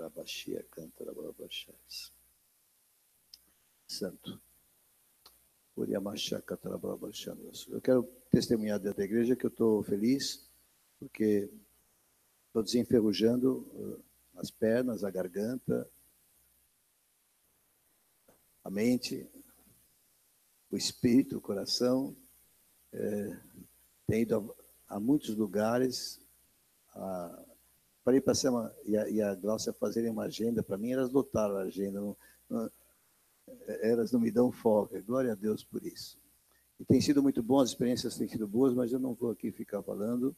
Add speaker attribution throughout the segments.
Speaker 1: Rabaxia, canta, Rabaxás. Santo. Eu quero testemunhar dentro da igreja que eu estou feliz, porque estou desenferrujando as pernas, a garganta, a mente, o espírito, o coração. Tenho ido a muitos lugares. Falei para a Selma e a Glaucia fazerem uma agenda para mim, elas lotaram a agenda. Elas não me dão folga. Glória a Deus por isso. E tem sido muito bom, as experiências têm sido boas, mas eu não vou aqui ficar falando.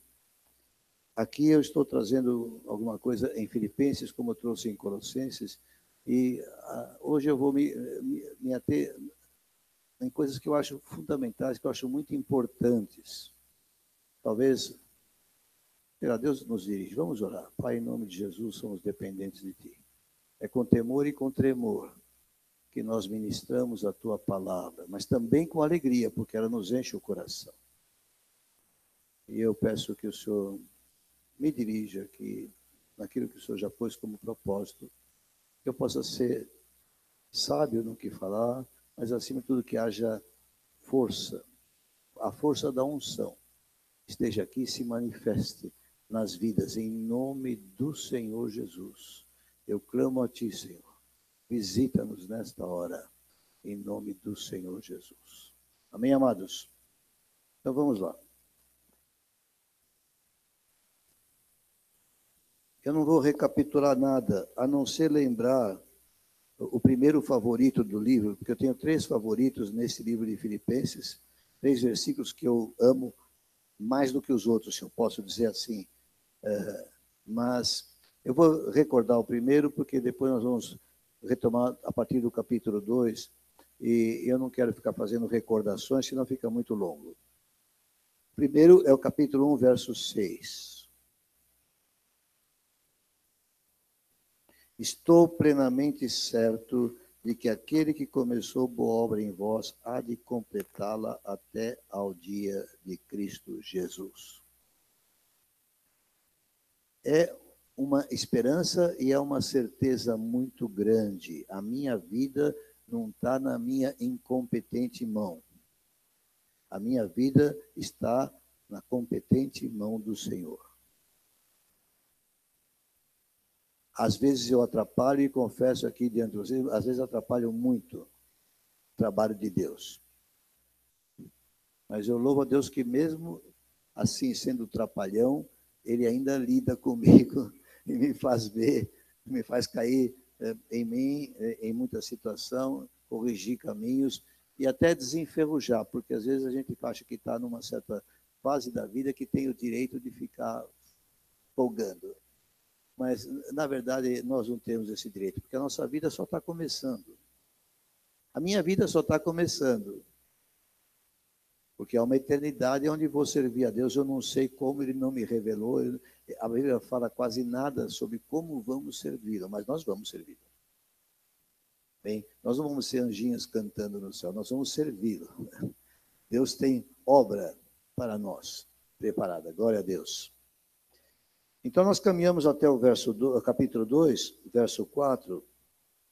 Speaker 1: Aqui eu estou trazendo alguma coisa em Filipenses, como eu trouxe em Colossenses, e hoje eu vou me ater em coisas que eu acho fundamentais, que eu acho muito importantes. Talvez, Deus nos dirige. Vamos orar. Pai, em nome de Jesus, somos dependentes de Ti. É com temor e com tremor que nós ministramos a Tua palavra, mas também com alegria, porque ela nos enche o coração. E eu peço que o Senhor me dirija aqui naquilo que o Senhor já pôs como propósito, que eu possa ser sábio no que falar, mas acima de tudo que haja força, a força da unção, esteja aqui e se manifeste nas vidas, em nome do Senhor Jesus. Eu clamo a Ti, Senhor. Visita-nos nesta hora, em nome do Senhor Jesus. Amém, amados? Então vamos lá. Eu não vou recapitular nada, a não ser lembrar o primeiro favorito do livro, porque eu tenho 3 favoritos nesse livro de Filipenses, 3 versículos que eu amo mais do que os outros, se eu posso dizer assim. Mas eu vou recordar o primeiro, porque depois nós vamos retomar a partir do capítulo 2, e eu não quero ficar fazendo recordações, senão fica muito longo. Primeiro é o capítulo 1, verso 6. Estou plenamente certo de que aquele que começou boa obra em vós há de completá-la até ao dia de Cristo Jesus. É uma esperança e é uma certeza muito grande. A minha vida não está na minha incompetente mão. A minha vida está na competente mão do Senhor. Às vezes eu atrapalho e confesso aqui diante de vocês, às vezes atrapalho muito o trabalho de Deus. Mas eu louvo a Deus que mesmo assim, sendo trapalhão, Ele ainda lida comigo e me faz ver, me faz cair em mim, em muita situação, corrigir caminhos e até desenferrujar, porque às vezes a gente acha que está numa certa fase da vida que tem o direito de ficar folgando. Mas, na verdade, nós não temos esse direito, porque a nossa vida só está começando. A minha vida só está começando. Porque há uma eternidade onde vou servir a Deus, eu não sei como Ele não me revelou. A Bíblia fala quase nada sobre como vamos servi-lo, mas nós vamos servi-lo. Bem, nós não vamos ser anjinhos cantando no céu, nós vamos servi-lo. Deus tem obra para nós, preparada. Glória a Deus. Então, nós caminhamos até o capítulo 2, verso 4,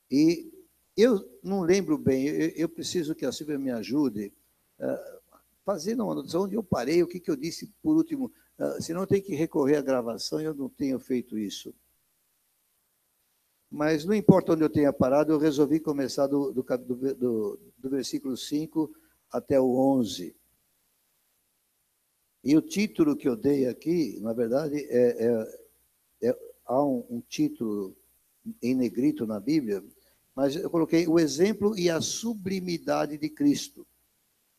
Speaker 1: e eu não lembro bem, eu preciso que a Silvia me ajude, fazendo uma anotação onde eu parei, o que eu disse por último, senão eu tenho que recorrer à gravação e eu não tenho feito isso. Mas não importa onde eu tenha parado, eu resolvi começar do versículo 5 até o 11. E o título que eu dei aqui, na verdade, há um título em negrito na Bíblia, mas eu coloquei o exemplo e a sublimidade de Cristo.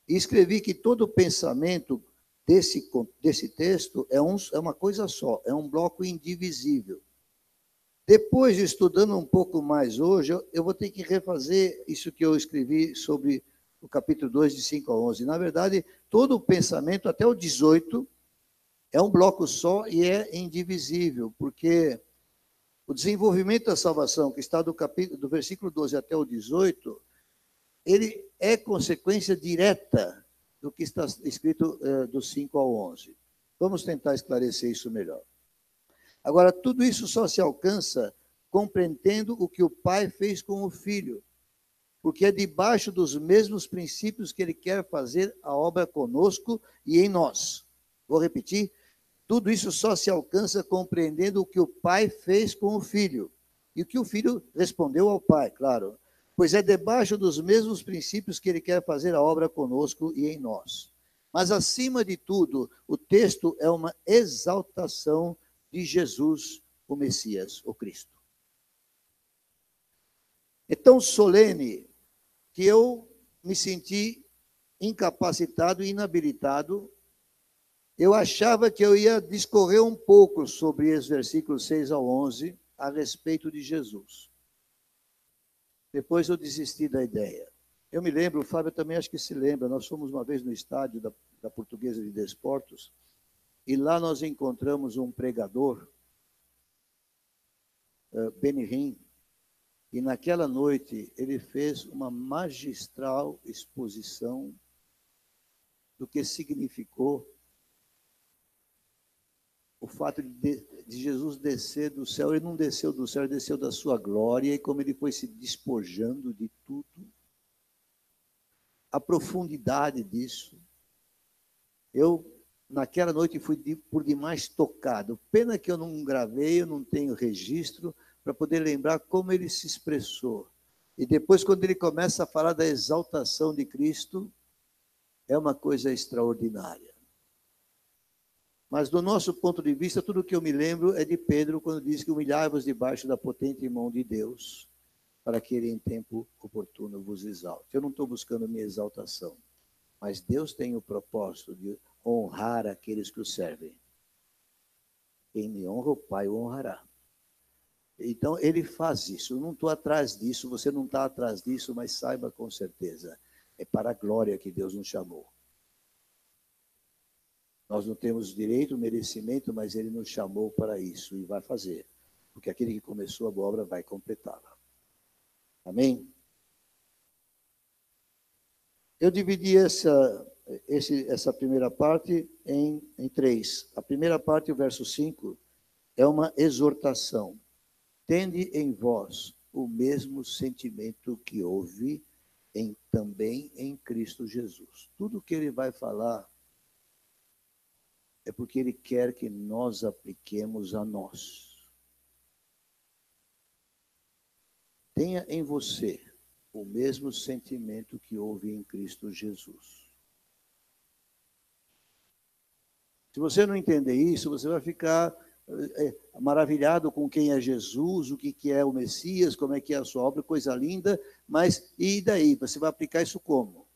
Speaker 1: E escrevi que todo o pensamento desse texto é uma coisa só, é um bloco indivisível. Depois, estudando um pouco mais hoje, eu vou ter que refazer isso que eu escrevi sobre o capítulo 2, de 5 a 11. Na verdade, todo o pensamento, até o 18, é um bloco só e é indivisível, porque o desenvolvimento da salvação, que está do versículo 12 até o 18, ele é consequência direta do que está escrito do 5 ao 11. Vamos tentar esclarecer isso melhor. Agora, tudo isso só se alcança compreendendo o que o Pai fez com o Filho, porque é debaixo dos mesmos princípios que ele quer fazer a obra conosco e em nós. Vou repetir. Tudo isso só se alcança compreendendo o que o Pai fez com o Filho. E o que o Filho respondeu ao Pai, claro. Pois é debaixo dos mesmos princípios que ele quer fazer a obra conosco e em nós. Mas, acima de tudo, o texto é uma exaltação de Jesus, o Messias, o Cristo. É tão solene que eu me senti incapacitado e inabilitado. Eu achava que eu ia discorrer um pouco sobre os versículos 6 ao 11 a respeito de Jesus. Depois eu desisti da ideia. Eu me lembro, o Fábio também acho que se lembra, nós fomos uma vez no estádio da Portuguesa de Desportos, e lá nós encontramos um pregador, Benihim, e naquela noite ele fez uma magistral exposição do que significou o fato de Jesus descer do céu. Ele não desceu do céu, ele desceu da sua glória, e como ele foi se despojando de tudo, a profundidade disso. Eu, naquela noite, fui por demais tocado. Pena que eu não gravei, eu não tenho registro, para poder lembrar como ele se expressou. E depois, quando ele começa a falar da exaltação de Cristo, é uma coisa extraordinária. Mas, do nosso ponto de vista, tudo o que eu me lembro é de Pedro, quando diz que humilhai-vos debaixo da potente mão de Deus, para que ele em tempo oportuno vos exalte. Eu não estou buscando minha exaltação, mas Deus tem o propósito de honrar aqueles que o servem. Quem me honra, o Pai o honrará. Então, ele faz isso. Eu não estou atrás disso, você não está atrás disso, mas saiba com certeza, é para a glória que Deus nos chamou. Nós não temos direito, merecimento, mas ele nos chamou para isso e vai fazer. Porque aquele que começou a boa obra vai completá-la. Amém? Eu dividi essa primeira parte em três. A primeira parte, o verso 5, é uma exortação. Tende em vós o mesmo sentimento que houve também em Cristo Jesus. Tudo que ele vai falar é porque ele quer que nós apliquemos a nós. Tenha em você o mesmo sentimento que houve em Cristo Jesus. Se você não entender isso, você vai ficar maravilhado com quem é Jesus, o que é o Messias, como é que é a sua obra, coisa linda, mas e daí? Você vai aplicar isso como?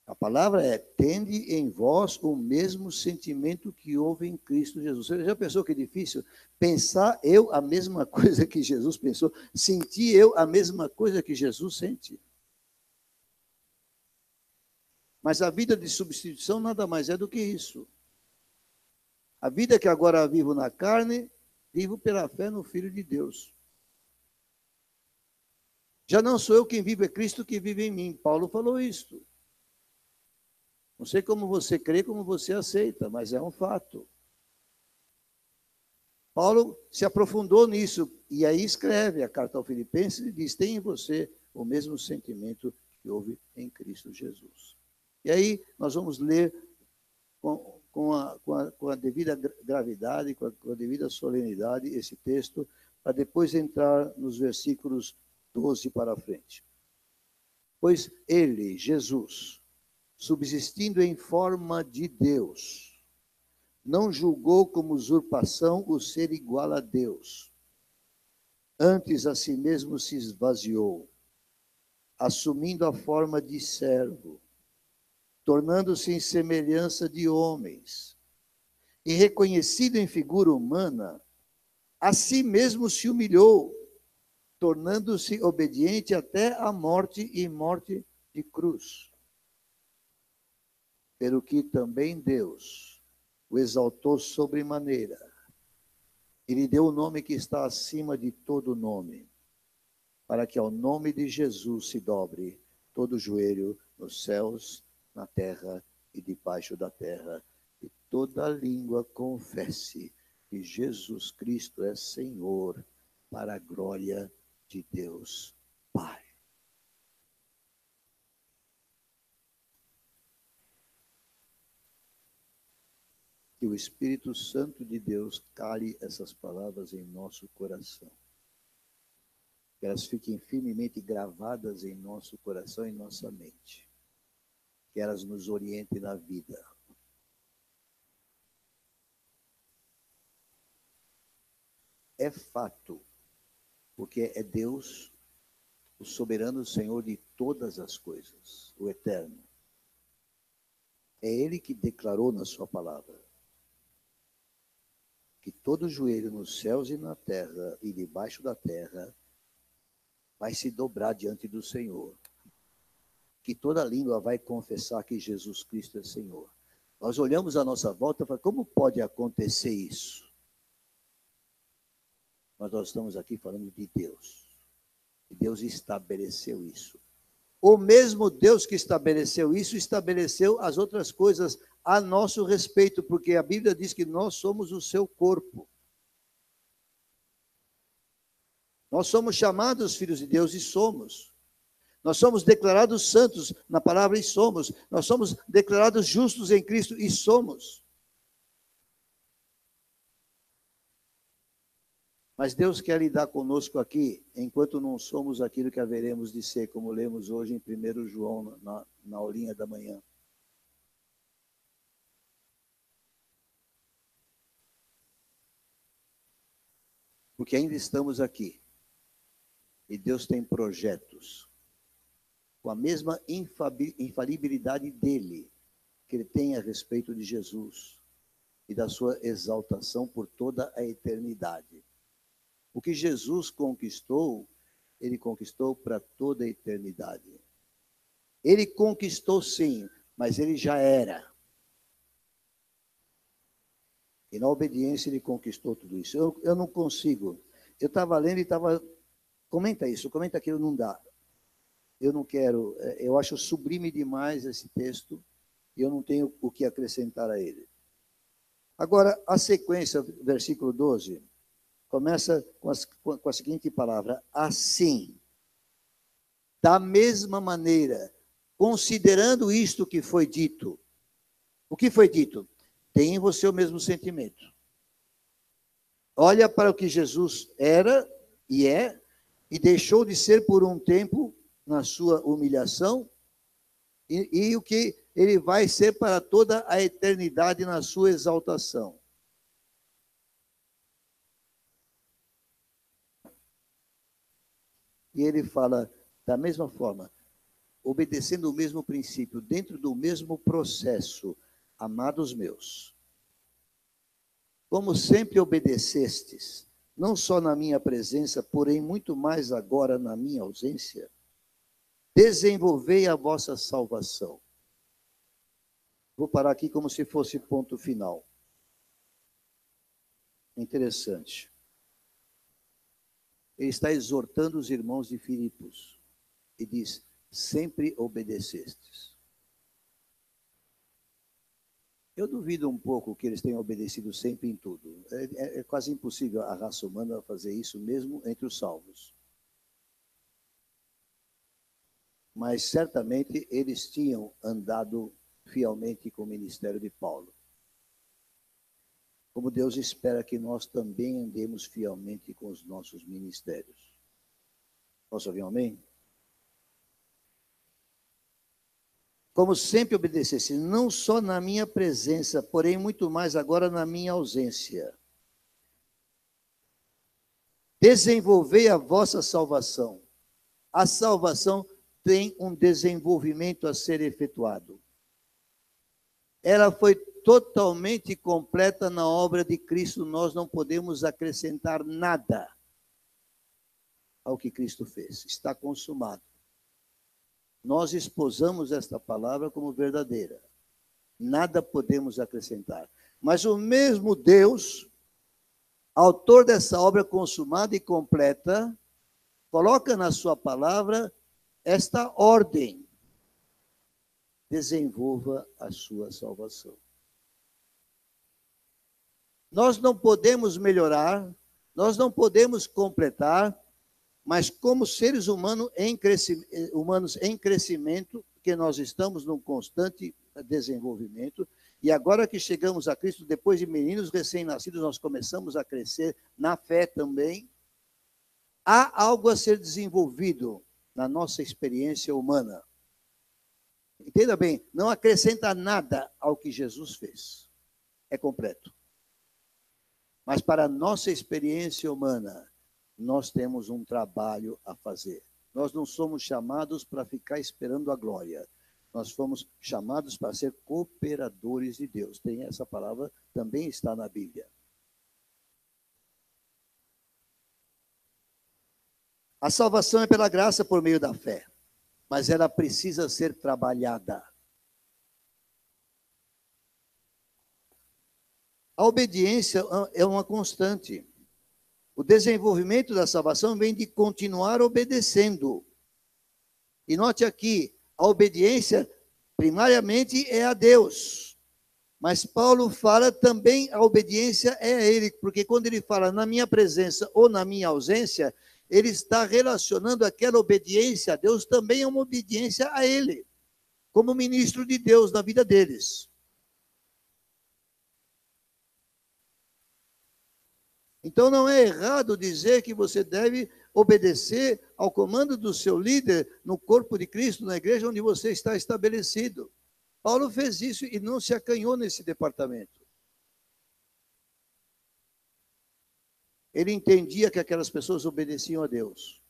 Speaker 1: A palavra é, tende em vós o mesmo sentimento que houve em Cristo Jesus. Você já pensou que é difícil? Pensar eu a mesma coisa que Jesus pensou, sentir eu a mesma coisa que Jesus sente. Mas a vida de substituição nada mais é do que isso. A vida que agora vivo na carne, vivo pela fé no Filho de Deus. Já não sou eu quem vive, é Cristo que vive em mim. Paulo falou isso. Não sei como você crê, como você aceita, mas é um fato. Paulo se aprofundou nisso, e aí escreve a carta ao Filipenses e diz, tem em você o mesmo sentimento que houve em Cristo Jesus. E aí nós vamos ler com a devida gravidade, com a devida solenidade, esse texto, para depois entrar nos versículos 12 para frente. Pois ele, Jesus, subsistindo em forma de Deus, não julgou como usurpação o ser igual a Deus. Antes a si mesmo se esvaziou, assumindo a forma de servo, tornando-se em semelhança de homens, e reconhecido em figura humana, a si mesmo se humilhou, tornando-se obediente até a morte e morte de cruz. Pelo que também Deus o exaltou sobremaneira, e lhe deu o nome que está acima de todo nome, para que ao nome de Jesus se dobre todo o joelho nos céus, na terra e debaixo da terra, e toda língua confesse que Jesus Cristo é Senhor, para a glória de Deus Pai. Que o Espírito Santo de Deus cale essas palavras em nosso coração. Que elas fiquem firmemente gravadas em nosso coração e em nossa mente. Que elas nos orientem na vida. É fato, porque é Deus, o soberano Senhor de todas as coisas, o Eterno. É Ele que declarou na sua palavra que todo joelho nos céus e na terra e debaixo da terra vai se dobrar diante do Senhor. Que toda língua vai confessar que Jesus Cristo é Senhor. Nós olhamos à nossa volta e falamos, como pode acontecer isso? Mas nós estamos aqui falando de Deus. E Deus estabeleceu isso. O mesmo Deus que estabeleceu isso, estabeleceu as outras coisas a nosso respeito, porque a Bíblia diz que nós somos o seu corpo. Nós somos chamados filhos de Deus e somos. Nós somos declarados santos na palavra e somos. Nós somos declarados justos em Cristo e somos. Mas Deus quer lidar conosco aqui, enquanto não somos aquilo que haveremos de ser, como lemos hoje em 1 João, na aulinha da manhã. Porque ainda estamos aqui. E Deus tem projetos com a mesma infalibilidade dele, que ele tem a respeito de Jesus e da sua exaltação por toda a eternidade. O que Jesus conquistou, ele conquistou para toda a eternidade. Ele conquistou sim, mas ele já era. E na obediência ele conquistou tudo isso. Eu não consigo. Eu estava lendo e estava... Comenta isso, comenta aquilo, não dá. Eu não quero... Eu acho sublime demais esse texto e eu não tenho o que acrescentar a ele. Agora, a sequência, versículo 12... começa com a seguinte palavra, assim, da mesma maneira, considerando isto que foi dito. O que foi dito? Tem em você o mesmo sentimento. Olha para o que Jesus era e é, e deixou de ser por um tempo na sua humilhação, e o que ele vai ser para toda a eternidade na sua exaltação. E ele fala da mesma forma, obedecendo o mesmo princípio, dentro do mesmo processo, amados meus, como sempre obedecestes, não só na minha presença, porém muito mais agora na minha ausência, desenvolvei a vossa salvação. Vou parar aqui como se fosse ponto final. Interessante. Ele está exortando os irmãos de Filipos e diz, sempre obedecestes. Eu duvido um pouco que eles tenham obedecido sempre em tudo. É quase impossível a raça humana fazer isso, mesmo entre os salvos. Mas certamente eles tinham andado fielmente com o ministério de Paulo. Como Deus espera que nós também andemos fielmente com os nossos ministérios. Posso ouvir um amém? Como sempre obedecesse, não só na minha presença, porém muito mais agora na minha ausência. Desenvolvei a vossa salvação. A salvação tem um desenvolvimento a ser efetuado. Ela foi totalmente completa na obra de Cristo, nós não podemos acrescentar nada ao que Cristo fez. Está consumado. Nós esposamos esta palavra como verdadeira. Nada podemos acrescentar. Mas o mesmo Deus, autor dessa obra consumada e completa, coloca na sua palavra esta ordem. Desenvolva a sua salvação. Nós não podemos melhorar, nós não podemos completar, mas como seres humanos em crescimento, porque nós estamos num constante desenvolvimento, e agora que chegamos a Cristo, depois de meninos recém-nascidos, nós começamos a crescer na fé também. Há algo a ser desenvolvido na nossa experiência humana. Entenda bem, não acrescenta nada ao que Jesus fez. É completo. Mas para a nossa experiência humana, nós temos um trabalho a fazer. Nós não somos chamados para ficar esperando a glória. Nós fomos chamados para ser cooperadores de Deus. Tem essa palavra, também está na Bíblia. A salvação é pela graça por meio da fé, mas ela precisa ser trabalhada. A obediência é uma constante. O desenvolvimento da salvação vem de continuar obedecendo. E note aqui, a obediência primariamente é a Deus. Mas Paulo fala também a obediência é a Ele, porque quando ele fala na minha presença ou na minha ausência, ele está relacionando aquela obediência a Deus também a uma obediência a Ele, como ministro de Deus na vida deles. Então não é errado dizer que você deve obedecer ao comando do seu líder no corpo de Cristo, na igreja onde você está estabelecido. Paulo fez isso e não se acanhou nesse departamento. Ele entendia que aquelas pessoas obedeciam a Deus,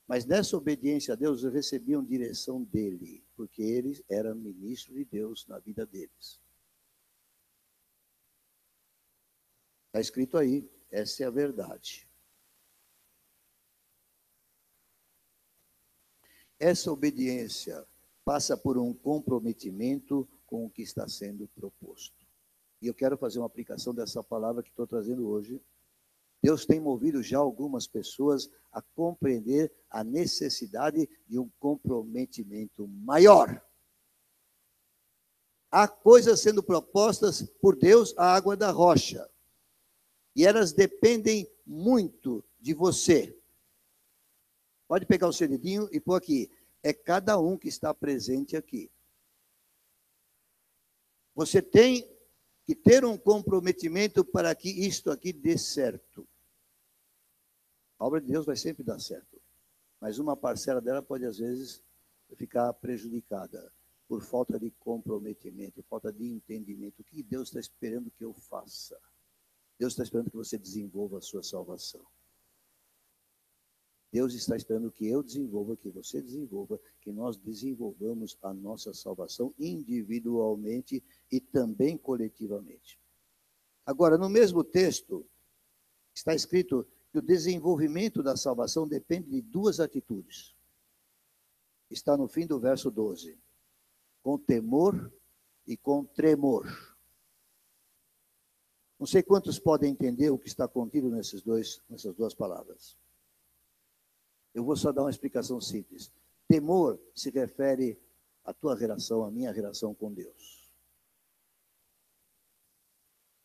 Speaker 1: mas nessa obediência a Deus recebiam direção dele, porque ele era ministro de Deus na vida deles. Está escrito aí. Essa é a verdade. Essa obediência passa por um comprometimento com o que está sendo proposto. E eu quero fazer uma aplicação dessa palavra que estou trazendo hoje. Deus tem movido já algumas pessoas a compreender a necessidade de um comprometimento maior. Há coisas sendo propostas por Deus à água da rocha. E elas dependem muito de você. Pode pegar o seu dedinho e pôr aqui. É cada um que está presente aqui. Você tem que ter um comprometimento para que isto aqui dê certo. A obra de Deus vai sempre dar certo. Mas uma parcela dela pode, às vezes, ficar prejudicada por falta de comprometimento, falta de entendimento. O que Deus está esperando que eu faça? Deus está esperando que você desenvolva a sua salvação. Deus está esperando que eu desenvolva, que você desenvolva, que nós desenvolvamos a nossa salvação individualmente e também coletivamente. Agora, no mesmo texto, está escrito que o desenvolvimento da salvação depende de duas atitudes. Está no fim do verso 12. Com temor e com tremor. Não sei quantos podem entender o que está contido nessas duas palavras. Eu vou só dar uma explicação simples. Temor se refere à tua relação, à minha relação com Deus.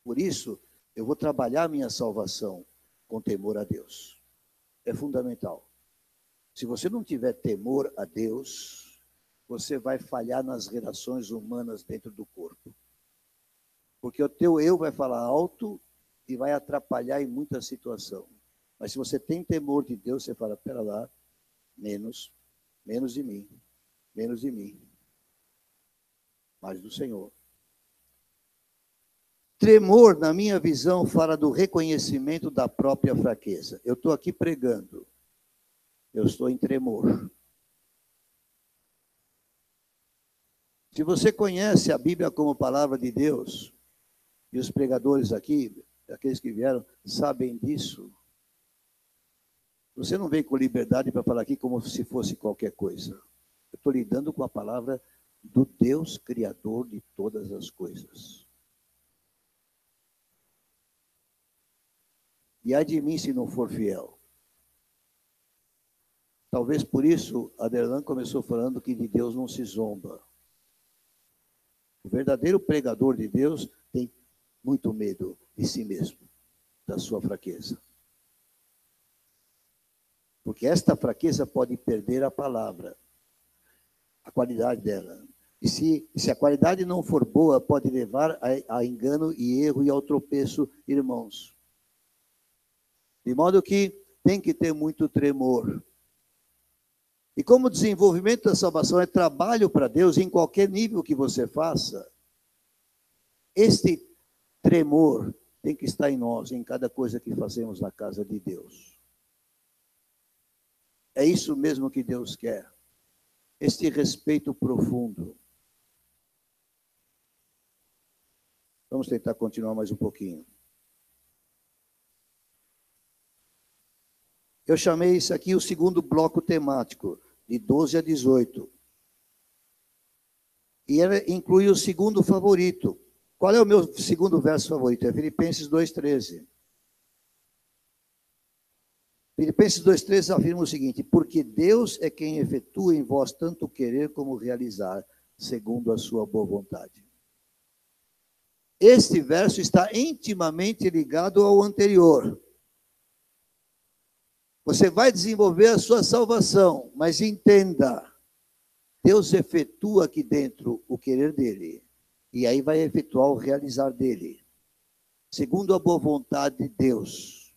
Speaker 1: Por isso, eu vou trabalhar a minha salvação com temor a Deus. É fundamental. Se você não tiver temor a Deus, você vai falhar nas relações humanas dentro do corpo. Porque o teu eu vai falar alto e vai atrapalhar em muita situação. Mas se você tem temor de Deus, você fala, pera lá, menos de mim, mais do Senhor. Tremor, na minha visão, fala do reconhecimento da própria fraqueza. Eu estou aqui pregando, eu estou em tremor. Se você conhece a Bíblia como palavra de Deus, e os pregadores aqui, aqueles que vieram, sabem disso. Você não vem com liberdade para falar aqui como se fosse qualquer coisa. Eu estou lidando com a palavra do Deus Criador de todas as coisas. E ai de mim se não for fiel. Talvez por isso Aderlan começou falando que de Deus não se zomba. O verdadeiro pregador de Deus tem muito medo de si mesmo. da sua fraqueza. Porque esta fraqueza pode perder a palavra, a qualidade dela. E se a qualidade não for boa, pode levar a engano e erro e ao tropeço, irmãos. De modo que tem que ter muito tremor. E como o desenvolvimento da salvação é trabalho para Deus, em qualquer nível que você faça, este tremor tem que estar em nós, em cada coisa que fazemos na casa de Deus. É isso mesmo que Deus quer. Este respeito profundo. Vamos tentar continuar mais um pouquinho. Eu chamei isso aqui o segundo bloco temático, de 12 a 18. E ela inclui o segundo favorito. Qual é o meu segundo verso favorito? É Filipenses 2,13. Filipenses 2,13 afirma o seguinte: porque Deus é quem efetua em vós tanto querer como realizar, segundo a sua boa vontade. Este verso está intimamente ligado ao anterior. Você vai desenvolver a sua salvação, mas entenda, Deus efetua aqui dentro o querer dele, e aí vai efetuar o realizar dele, segundo a boa vontade de Deus.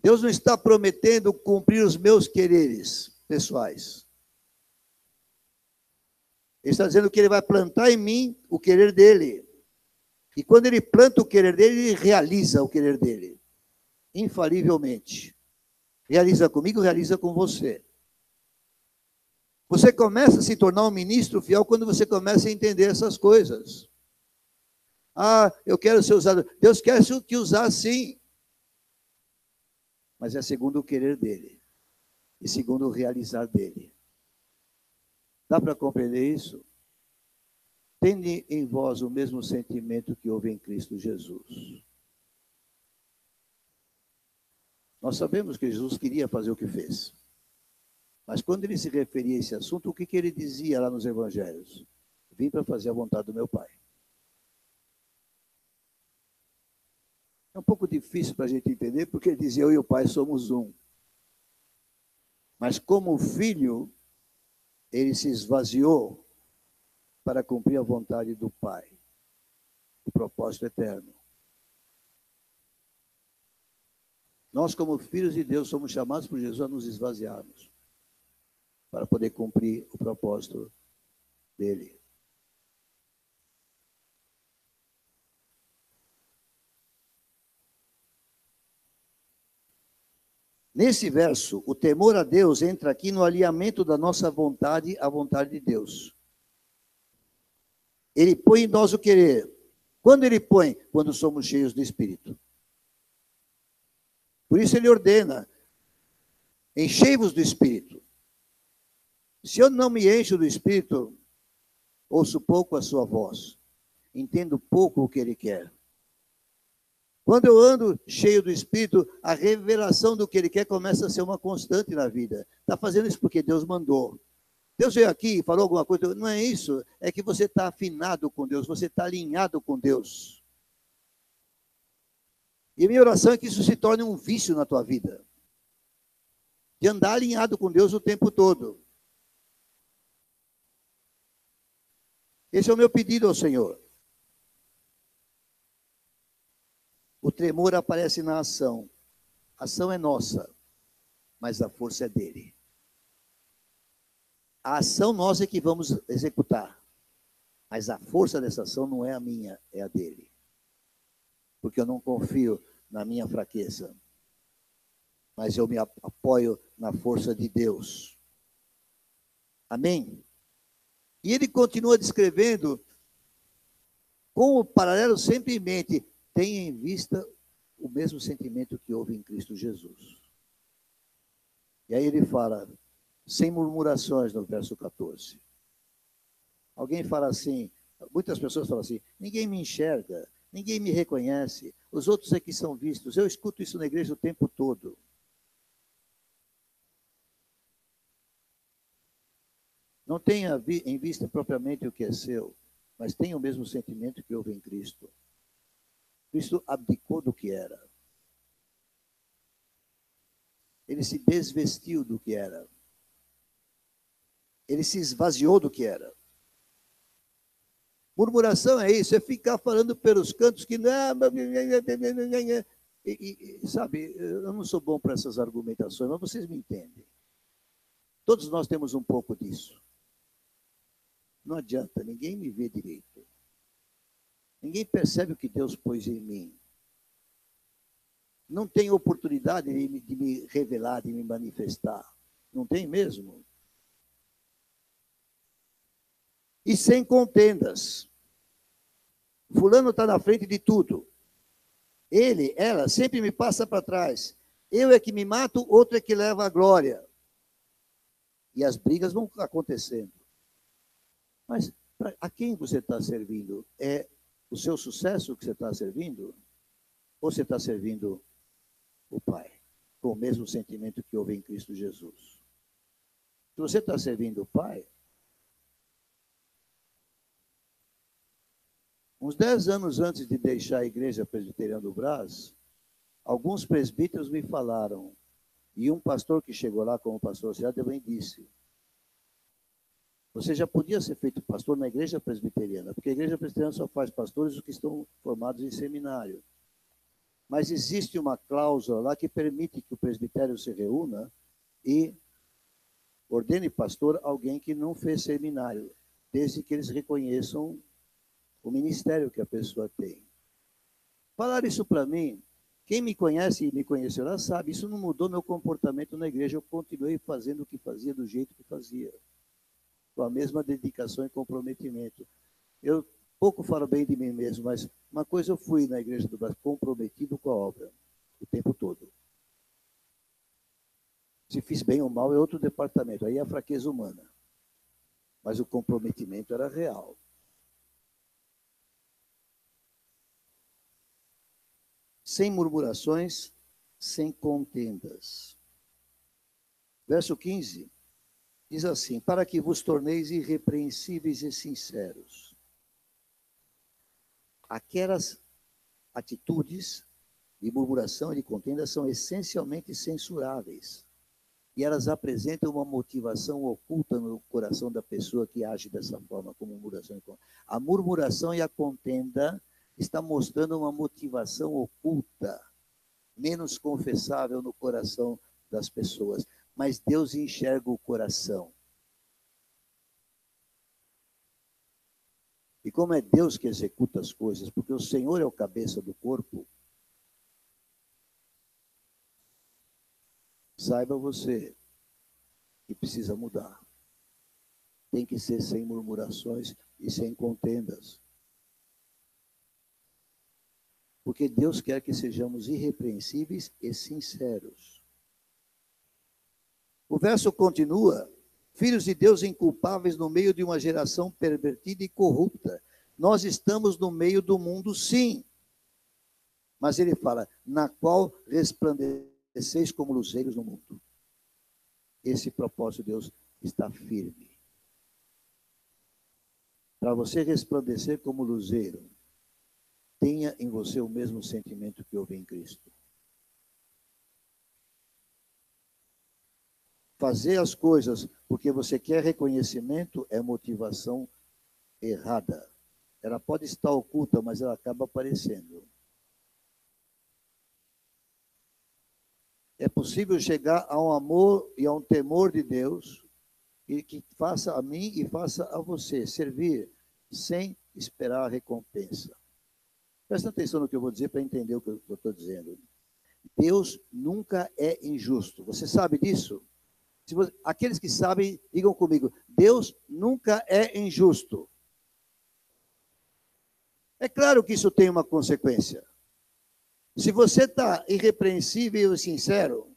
Speaker 1: Deus não está prometendo cumprir os meus quereres pessoais. Ele está dizendo que ele vai plantar em mim o querer dele. E quando ele planta o querer dele, ele realiza o querer dele. Infalivelmente. Realiza comigo, realiza com você. Você começa a se tornar um ministro fiel quando você começa a entender essas coisas. Ah, eu quero ser usado. Deus quer te usar sim. Mas é segundo o querer dele. E segundo o realizar dele. Dá para compreender isso? Tende em vós o mesmo sentimento que houve em Cristo Jesus. Nós sabemos que Jesus queria fazer o que fez. Mas quando ele se referia a esse assunto, o que ele dizia lá nos evangelhos? Vim para fazer a vontade do meu Pai. É um pouco difícil para a gente entender, porque ele dizia, eu e o Pai somos um. Mas como filho, ele se esvaziou para cumprir a vontade do Pai, o propósito eterno. Nós, como filhos de Deus, somos chamados por Jesus a nos esvaziarmos para poder cumprir o propósito dele. Nesse verso, o temor a Deus entra aqui no alinhamento da nossa vontade à vontade de Deus. Ele põe em nós o querer. Quando ele põe? Quando somos cheios do Espírito. Por isso ele ordena, enchei-vos do Espírito. Se eu não me encho do Espírito, ouço pouco a sua voz, entendo pouco o que ele quer. Quando eu ando cheio do Espírito, a revelação do que ele quer começa a ser uma constante na vida. Está fazendo isso porque Deus mandou. Deus veio aqui e falou alguma coisa. Não é isso, é que você está afinado com Deus, você está alinhado com Deus. E a minha oração é que isso se torne um vício na tua vida. De andar alinhado com Deus o tempo todo. Esse é o meu pedido ao Senhor. O tremor aparece na ação. A ação é nossa, mas a força é dele. A ação nós é que vamos executar. Mas a força dessa ação não é a minha, é a dele. Porque eu não confio na minha fraqueza. Mas eu me apoio na força de Deus. Amém? E ele continua descrevendo, com o paralelo sempre em mente, tenha em vista o mesmo sentimento que houve em Cristo Jesus. E aí ele fala, sem murmurações, no verso 14. Alguém fala assim, muitas pessoas falam assim, ninguém me enxerga, ninguém me reconhece, os outros é que são vistos. Eu escuto isso na igreja o tempo todo. Não tenha em vista propriamente o que é seu, mas tenha o mesmo sentimento que houve em Cristo. Cristo abdicou do que era. Ele se desvestiu do que era. Ele se esvaziou do que era. Murmuração é isso, é ficar falando pelos cantos que não. Sabe, eu não sou bom para essas argumentações, mas vocês me entendem. Todos nós temos um pouco disso. Não adianta, ninguém me vê direito. Ninguém percebe o que Deus pôs em mim. Não tem oportunidade de me revelar, de me manifestar. Não tem mesmo. E sem contendas. Fulano está na frente de tudo. Ela, sempre me passa para trás. Eu é que me mato, outro é que leva a glória. E as brigas vão acontecendo. Mas a quem você está servindo? É o seu sucesso que você está servindo? Ou você está servindo o Pai? Com o mesmo sentimento que houve em Cristo Jesus. Se você está servindo o Pai, uns 10 anos antes de deixar a Igreja Presbiteriana do Brás, alguns presbíteros me falaram, e um pastor que chegou lá como pastor auxiliar também disse, você já podia ser feito pastor na Igreja Presbiteriana, porque a Igreja Presbiteriana só faz pastores os que estão formados em seminário. Mas existe uma cláusula lá que permite que o presbitério se reúna e ordene pastor alguém que não fez seminário, desde que eles reconheçam o ministério que a pessoa tem. Falar isso para mim, quem me conhece e me conheceu lá sabe, isso não mudou meu comportamento na igreja, eu continuei fazendo o que fazia do jeito que fazia, com a mesma dedicação e comprometimento. Eu pouco falo bem de mim mesmo, mas uma coisa eu fui na Igreja do Brasil, comprometido com a obra, o tempo todo. Se fiz bem ou mal é outro departamento, aí é a fraqueza humana. Mas o comprometimento era real. Sem murmurações, sem contendas. Verso 15, diz assim, para que vos torneis irrepreensíveis e sinceros. Aquelas atitudes de murmuração e de contenda são essencialmente censuráveis. E elas apresentam uma motivação oculta no coração da pessoa que age dessa forma, como murmuração e contenda. A murmuração e a contenda está mostrando uma motivação oculta, menos confessável no coração das pessoas. Mas Deus enxerga o coração. E como é Deus que executa as coisas, porque o Senhor é o cabeça do corpo, saiba você que precisa mudar. Tem que ser sem murmurações e sem contendas. Porque Deus quer que sejamos irrepreensíveis e sinceros. O verso continua, filhos de Deus inculpáveis no meio de uma geração pervertida e corrupta. Nós estamos no meio do mundo, sim. Mas ele fala, na qual resplandeceis como luzeiros no mundo. Esse propósito de Deus está firme. Para você resplandecer como luzeiro, tenha em você o mesmo sentimento que houve em Cristo. Fazer as coisas porque você quer reconhecimento é motivação errada. Ela pode estar oculta, mas ela acaba aparecendo. É possível chegar a um amor e a um temor de Deus e que faça a mim e faça a você servir sem esperar a recompensa. Presta atenção no que eu vou dizer para entender o que eu estou dizendo. Deus nunca é injusto. Você sabe disso? Aqueles que sabem, digam comigo, Deus nunca é injusto. É claro que isso tem uma consequência. Se você está irrepreensível e sincero,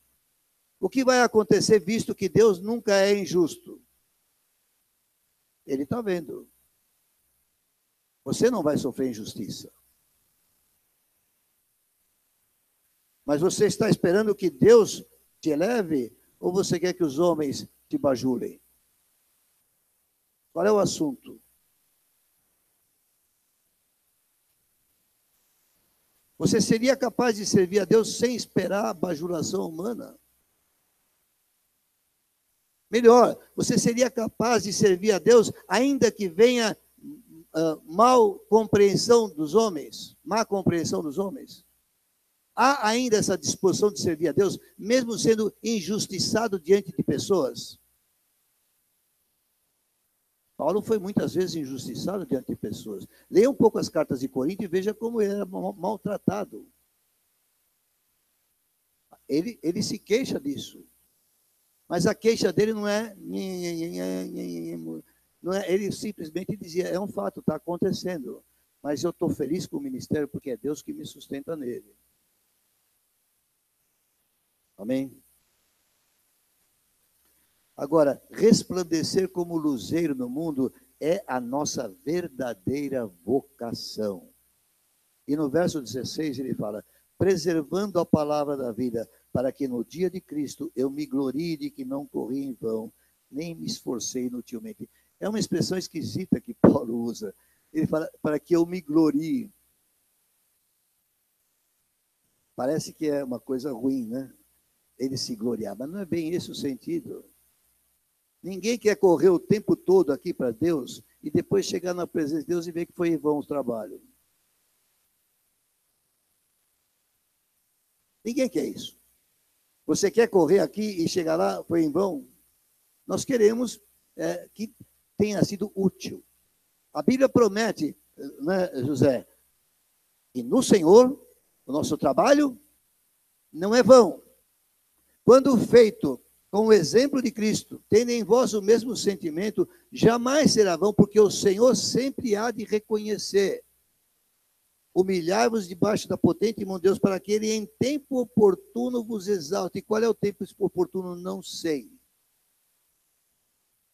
Speaker 1: o que vai acontecer visto que Deus nunca é injusto? Ele está vendo. Você não vai sofrer injustiça. Mas você está esperando que Deus te eleve ou você quer que os homens te bajulem? Qual é o assunto? Você seria capaz de servir a Deus sem esperar a bajulação humana? Melhor, você seria capaz de servir a Deus ainda que venha mal compreensão dos homens? Má compreensão dos homens? Há ainda essa disposição de servir a Deus, mesmo sendo injustiçado diante de pessoas? Paulo foi muitas vezes injustiçado diante de pessoas. Leia um pouco as cartas de Corinto e veja como ele era maltratado. Ele se queixa disso. Mas a queixa dele não é... ele simplesmente dizia, é um fato, está acontecendo. Mas eu estou feliz com o ministério porque é Deus que me sustenta nele. Amém? Agora, resplandecer como luzeiro no mundo é a nossa verdadeira vocação. E no verso 16 ele fala, preservando a palavra da vida, para que no dia de Cristo eu me glorie de que não corri em vão, nem me esforcei inutilmente. É uma expressão esquisita que Paulo usa. Ele fala, para que eu me glorie. Parece que é uma coisa ruim, né? Ele se gloriar, mas não é bem esse o sentido. Ninguém quer correr o tempo todo aqui para Deus e depois chegar na presença de Deus e ver que foi em vão o trabalho. Ninguém quer isso. Você quer correr aqui e chegar lá, foi em vão? Nós queremos que tenha sido útil. A Bíblia promete, né, José, que no Senhor, o nosso trabalho não é vão. Quando feito com o exemplo de Cristo, tendo em vós o mesmo sentimento, jamais será vão, porque o Senhor sempre há de reconhecer. Humilhai-vos debaixo da potente mão de Deus, para que ele em tempo oportuno vos exalte. E qual é o tempo oportuno? Não sei.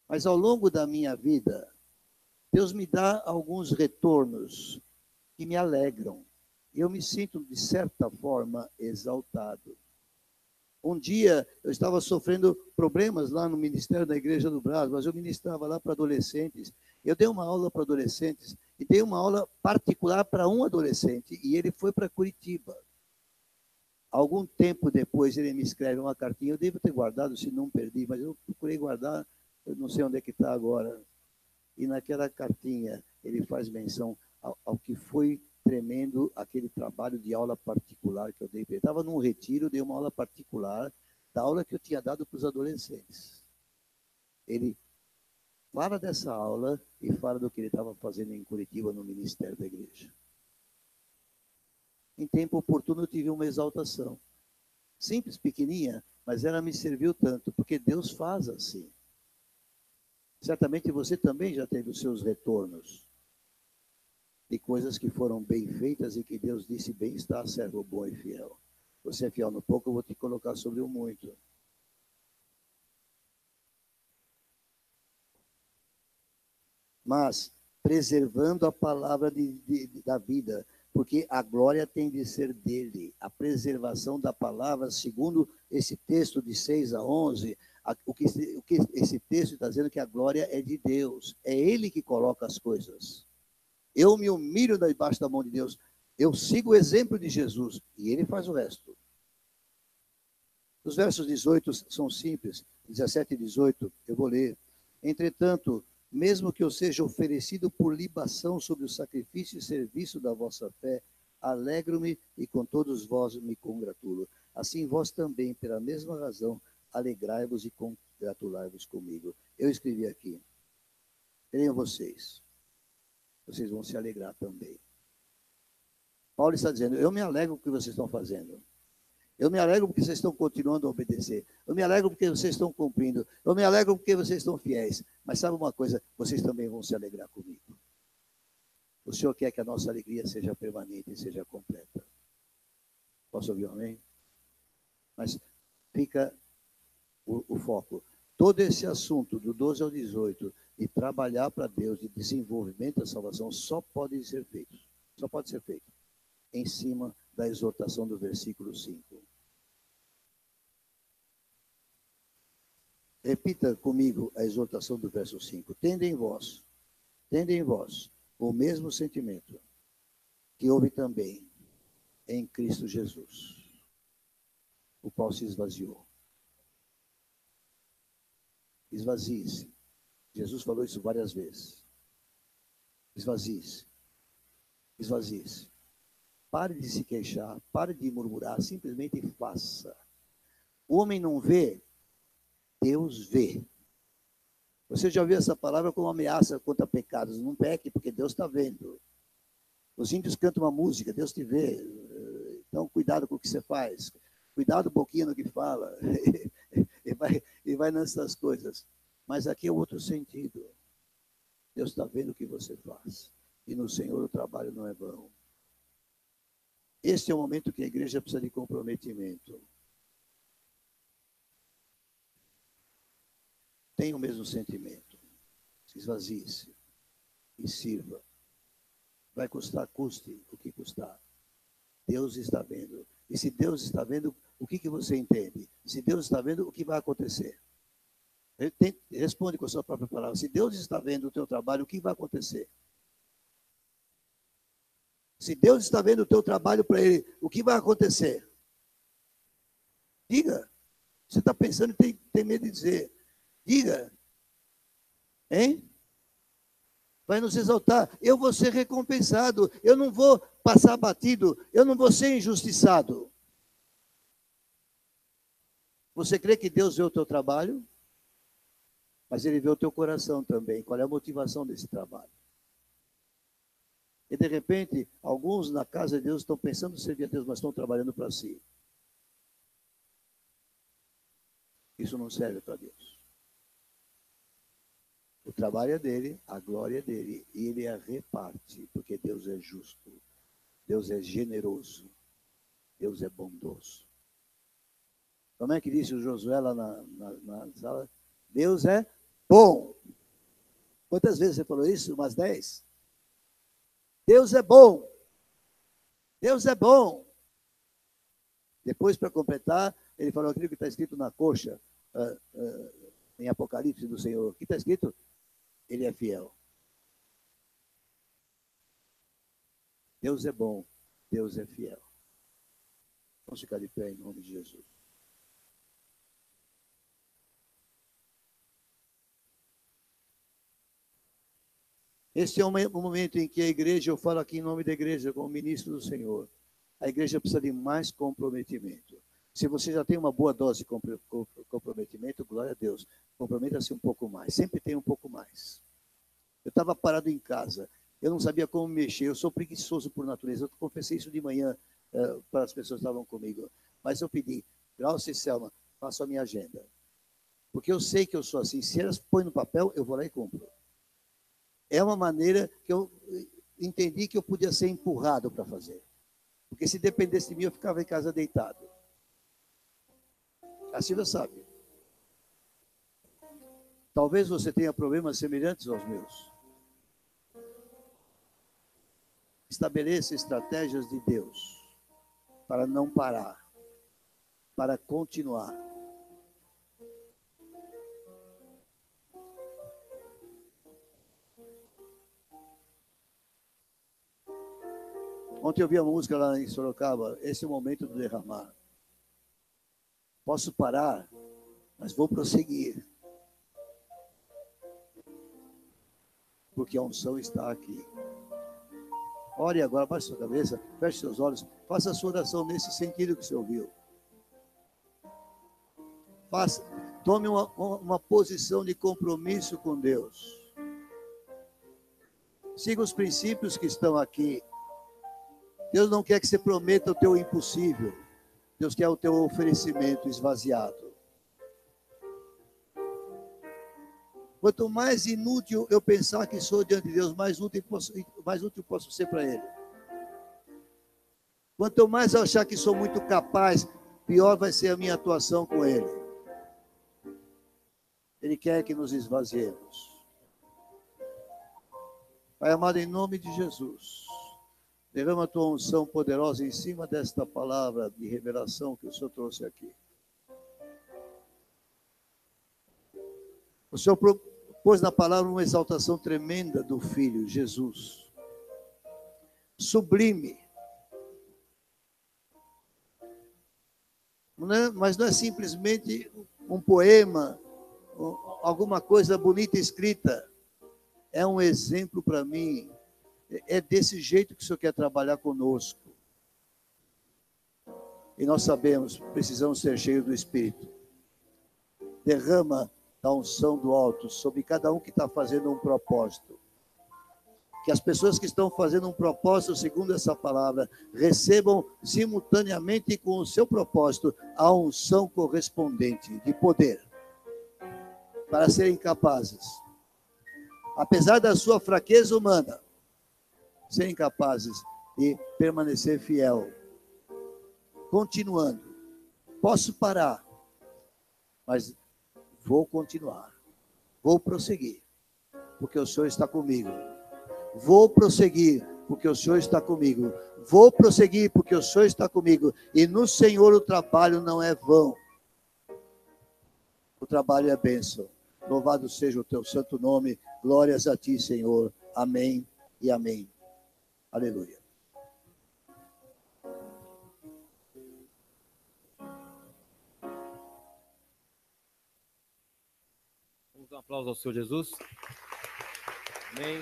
Speaker 1: Mas ao longo da minha vida, Deus me dá alguns retornos que me alegram. Eu me sinto, de certa forma, exaltado. Um dia eu estava sofrendo problemas lá no Ministério da Igreja do Brasil, mas eu ministrava lá para adolescentes. Eu dei uma aula para adolescentes e dei uma aula particular para um adolescente e ele foi para Curitiba. Algum tempo depois ele me escreve uma cartinha, eu devo ter guardado, se não perdi, mas eu procurei guardar, eu não sei onde é que está agora. E naquela cartinha ele faz menção ao que foi tremendo aquele trabalho de aula particular que eu dei para ele. Estava num retiro, dei uma aula particular da aula que eu tinha dado para os adolescentes. Ele fala dessa aula e fala do que ele estava fazendo em Curitiba, no ministério da igreja. Em tempo oportuno eu tive uma exaltação. Simples, pequenininha, mas ela me serviu tanto, porque Deus faz assim. Certamente você também já teve os seus retornos de coisas que foram bem feitas e que Deus disse, bem está, servo bom e fiel. Você é fiel no pouco, eu vou te colocar sobre o muito. Mas preservando a palavra da vida, porque a glória tem de ser dele. A preservação da palavra, segundo esse texto de 6 a 11, o que esse texto está dizendo que a glória é de Deus. É ele que coloca as coisas. Eu me humilho debaixo da mão de Deus. Eu sigo o exemplo de Jesus e ele faz o resto. Os versos 18 são simples, 17 e 18, eu vou ler. Entretanto, mesmo que eu seja oferecido por libação sobre o sacrifício e serviço da vossa fé, alegro-me e com todos vós me congratulo. Assim vós também, pela mesma razão, alegrai-vos e congratulai-vos comigo. Eu escrevi aqui, tenham vocês vão se alegrar também. Paulo está dizendo, eu me alegro com o que vocês estão fazendo. Eu me alegro porque vocês estão continuando a obedecer. Eu me alegro porque vocês estão cumprindo. Eu me alegro porque vocês estão fiéis. Mas sabe uma coisa? Vocês também vão se alegrar comigo. O Senhor quer que a nossa alegria seja permanente e seja completa. Posso ouvir um amém? Mas fica o foco. Todo esse assunto, do 12 ao 18, de trabalhar para Deus, de desenvolvimento da salvação, só pode ser feito em cima da exortação do versículo 5. Repita comigo a exortação do verso 5. Tende em vós o mesmo sentimento que houve também em Cristo Jesus, o qual se esvaziou. Esvazie-se. Jesus falou isso várias vezes. Esvazie-se. Esvazie-se. Pare de se queixar, pare de murmurar, simplesmente faça. O homem não vê, Deus vê. Você já ouviu essa palavra como ameaça contra pecados? Não peque, porque Deus está vendo. Os índios cantam uma música, Deus te vê. Então, cuidado com o que você faz. Cuidado um pouquinho no que fala. e vai nessas coisas. Mas aqui é outro sentido. Deus está vendo o que você faz. E no Senhor o trabalho não é vão. Este é o momento que a igreja precisa de comprometimento. Tenha o mesmo sentimento. Se esvazie-se e sirva. Vai custar, custe o que custar. Deus está vendo. E se Deus está vendo, o que você entende? Se Deus está vendo, o que vai acontecer? Responde com a sua própria palavra. Se Deus está vendo o teu trabalho, o que vai acontecer? Se Deus está vendo o teu trabalho para Ele, o que vai acontecer? Diga. Você está pensando e tem medo de dizer. Diga. Hein? Vai nos exaltar. Eu vou ser recompensado. Eu não vou passar batido. Eu não vou ser injustiçado. Você crê que Deus vê o teu trabalho? Mas Ele vê o teu coração também. Qual é a motivação desse trabalho? E de repente, alguns na casa de Deus estão pensando em servir a Deus, mas estão trabalhando para si. Isso não serve para Deus. O trabalho é dele, a glória é dele, e ele a reparte, porque Deus é justo, Deus é generoso, Deus é bondoso. Como é que disse o Josué lá na sala? Deus é bom. Quantas vezes você falou isso? Umas 10? Deus é bom. Deus é bom. Depois, para completar, ele falou aquilo que está escrito na coxa, em Apocalipse do Senhor. O que está escrito? Ele é fiel. Deus é bom. Deus é fiel. Vamos ficar de pé em nome de Jesus. Este é um momento em que a igreja, eu falo aqui em nome da igreja, como ministro do Senhor, a igreja precisa de mais comprometimento. Se você já tem uma boa dose de comprometimento, glória a Deus, comprometa-se um pouco mais, sempre tem um pouco mais. Eu estava parado em casa, eu não sabia como mexer, eu sou preguiçoso por natureza, eu confessei isso de manhã para as pessoas que estavam comigo, mas eu pedi, Glaucia e Selma, façam a minha agenda, porque eu sei que eu sou assim, se elas põem no papel, eu vou lá e cumpro. É uma maneira que eu entendi que eu podia ser empurrado para fazer. Porque se dependesse de mim, eu ficava em casa deitado. A Silvia sabe. Talvez você tenha problemas semelhantes aos meus. Estabeleça estratégias de Deus para não parar, para continuar. Ontem eu vi a música lá em Sorocaba, esse é o momento do derramar. Posso parar, mas vou prosseguir. Porque a unção está aqui. Ore agora, baixe sua cabeça, feche seus olhos, faça a sua oração nesse sentido que você ouviu. Tome uma posição de compromisso com Deus. Siga os princípios que estão aqui. Deus não quer que você prometa o teu impossível. Deus quer o teu oferecimento esvaziado. Quanto mais inútil eu pensar que sou diante de Deus, mais útil posso ser para Ele. Quanto mais eu achar que sou muito capaz, pior vai ser a minha atuação com Ele. Ele quer que nos esvaziemos. Pai amado, em nome de Jesus, derrama a tua unção poderosa em cima desta palavra de revelação que o Senhor trouxe aqui. O Senhor pôs na palavra uma exaltação tremenda do Filho, Jesus. Sublime. Mas não é simplesmente um poema, alguma coisa bonita escrita. É um exemplo para mim. É desse jeito que o Senhor quer trabalhar conosco. E nós sabemos, precisamos ser cheios do Espírito. Derrama da unção do alto sobre cada um que está fazendo um propósito. Que as pessoas que estão fazendo um propósito, segundo essa palavra, recebam simultaneamente com o seu propósito a unção correspondente de poder, para serem capazes, apesar da sua fraqueza humana, serem capazes de permanecer fiel, continuando. Posso parar, mas vou continuar, vou prosseguir, porque o Senhor está comigo. Vou prosseguir, porque o Senhor está comigo. Vou prosseguir, porque o Senhor está comigo. E no Senhor o trabalho não é vão. O trabalho é bênção. Louvado seja o teu santo nome. Glórias a ti, Senhor. Amém e amém. Aleluia.
Speaker 2: Vamos dar um aplauso ao Senhor Jesus. Amém.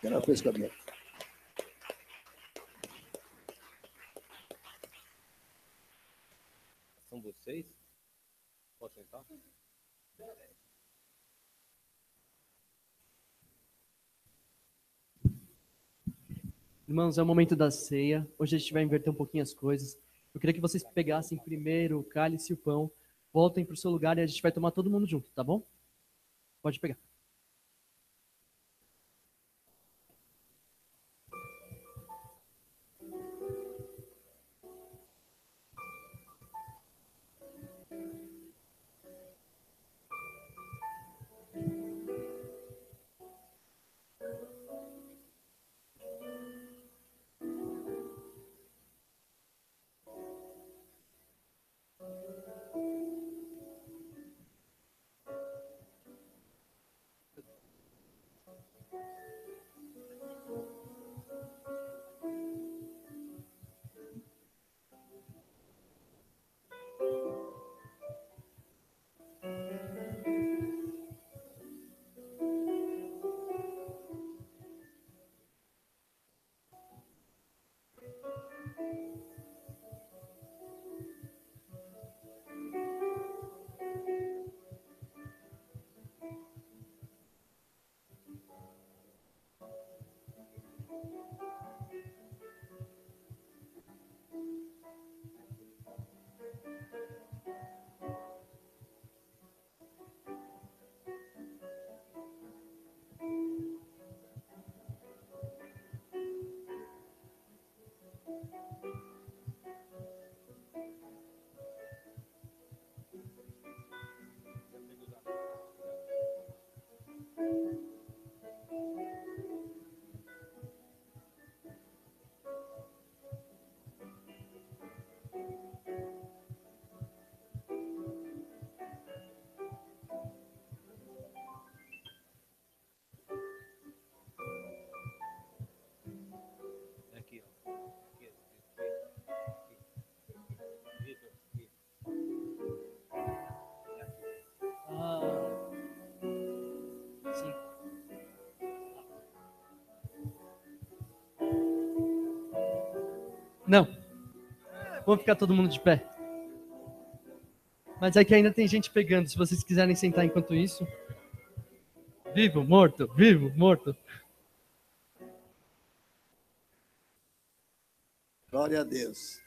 Speaker 1: Ela fez caminho.
Speaker 2: São vocês? Pode sentar?
Speaker 3: Irmãos, é o momento da ceia. Hoje a gente vai inverter um pouquinho as coisas. Eu queria que vocês pegassem primeiro o cálice e o pão, voltem para o seu lugar e a gente vai tomar todo mundo junto, tá bom? Pode pegar.
Speaker 2: Aqui, ó. Aqui, aqui. Vitor, aqui.
Speaker 3: Sim. Não. Vamos ficar todo mundo de pé. Mas é que ainda tem gente pegando. Se vocês quiserem sentar enquanto isso. Vivo, morto, vivo, morto.
Speaker 1: Glória a Deus.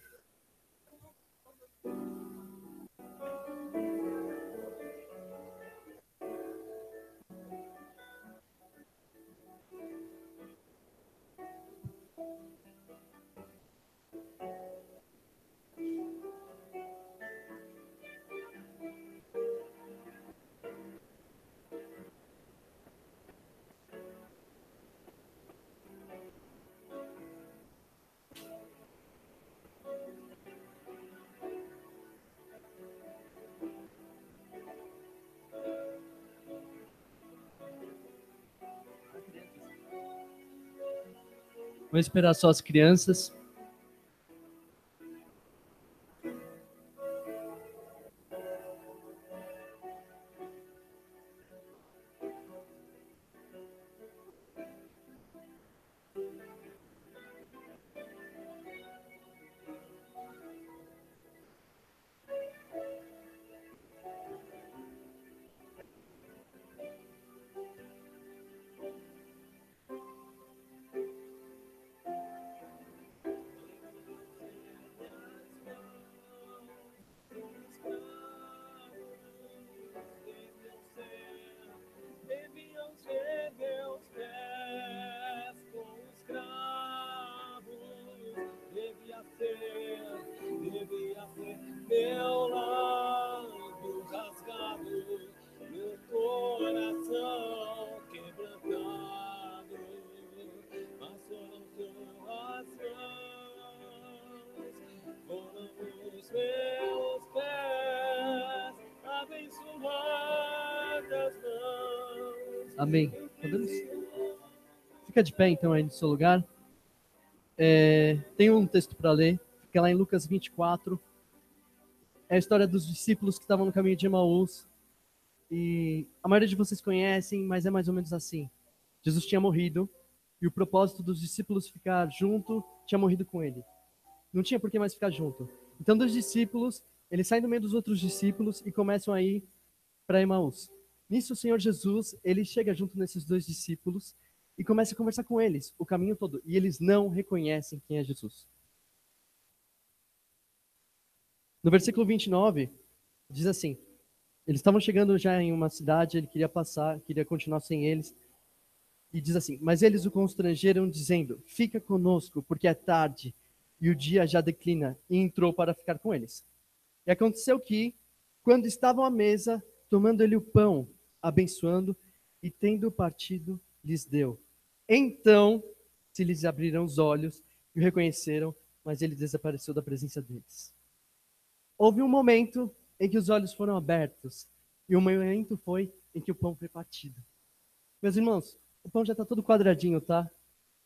Speaker 3: Vou esperar só as crianças.
Speaker 4: Meu lábio rasgado, meu coração quebrantado, mas foram suas mãos, foram os meus pés, abençoadas mãos.
Speaker 3: Amém. Podemos? Fica de pé então aí no seu lugar. Tem um texto para ler, fica lá em Lucas 24. É a história dos discípulos que estavam no caminho de Emaús. E a maioria de vocês conhecem, mas é mais ou menos assim. Jesus tinha morrido e o propósito dos discípulos ficar junto tinha morrido com ele. Não tinha por que mais ficar junto. Então, dos discípulos, eles saem do meio dos outros discípulos e começam a ir para Emaús. Nisso, o Senhor Jesus, ele chega junto nesses dois discípulos e começa a conversar com eles o caminho todo. E eles não reconhecem quem é Jesus. No versículo 29, diz assim: eles estavam chegando já em uma cidade, ele queria passar, queria continuar sem eles. E diz assim: mas eles o constrangeram, dizendo: fica conosco, porque é tarde, e o dia já declina. E entrou para ficar com eles. E aconteceu que, quando estavam à mesa, tomando ele o pão, abençoando, e tendo partido, lhes deu. Então se lhes abriram os olhos e o reconheceram, mas ele desapareceu da presença deles. Houve um momento em que os olhos foram abertos, e o momento foi em que o pão foi partido. Meus irmãos, o pão já está todo quadradinho, tá?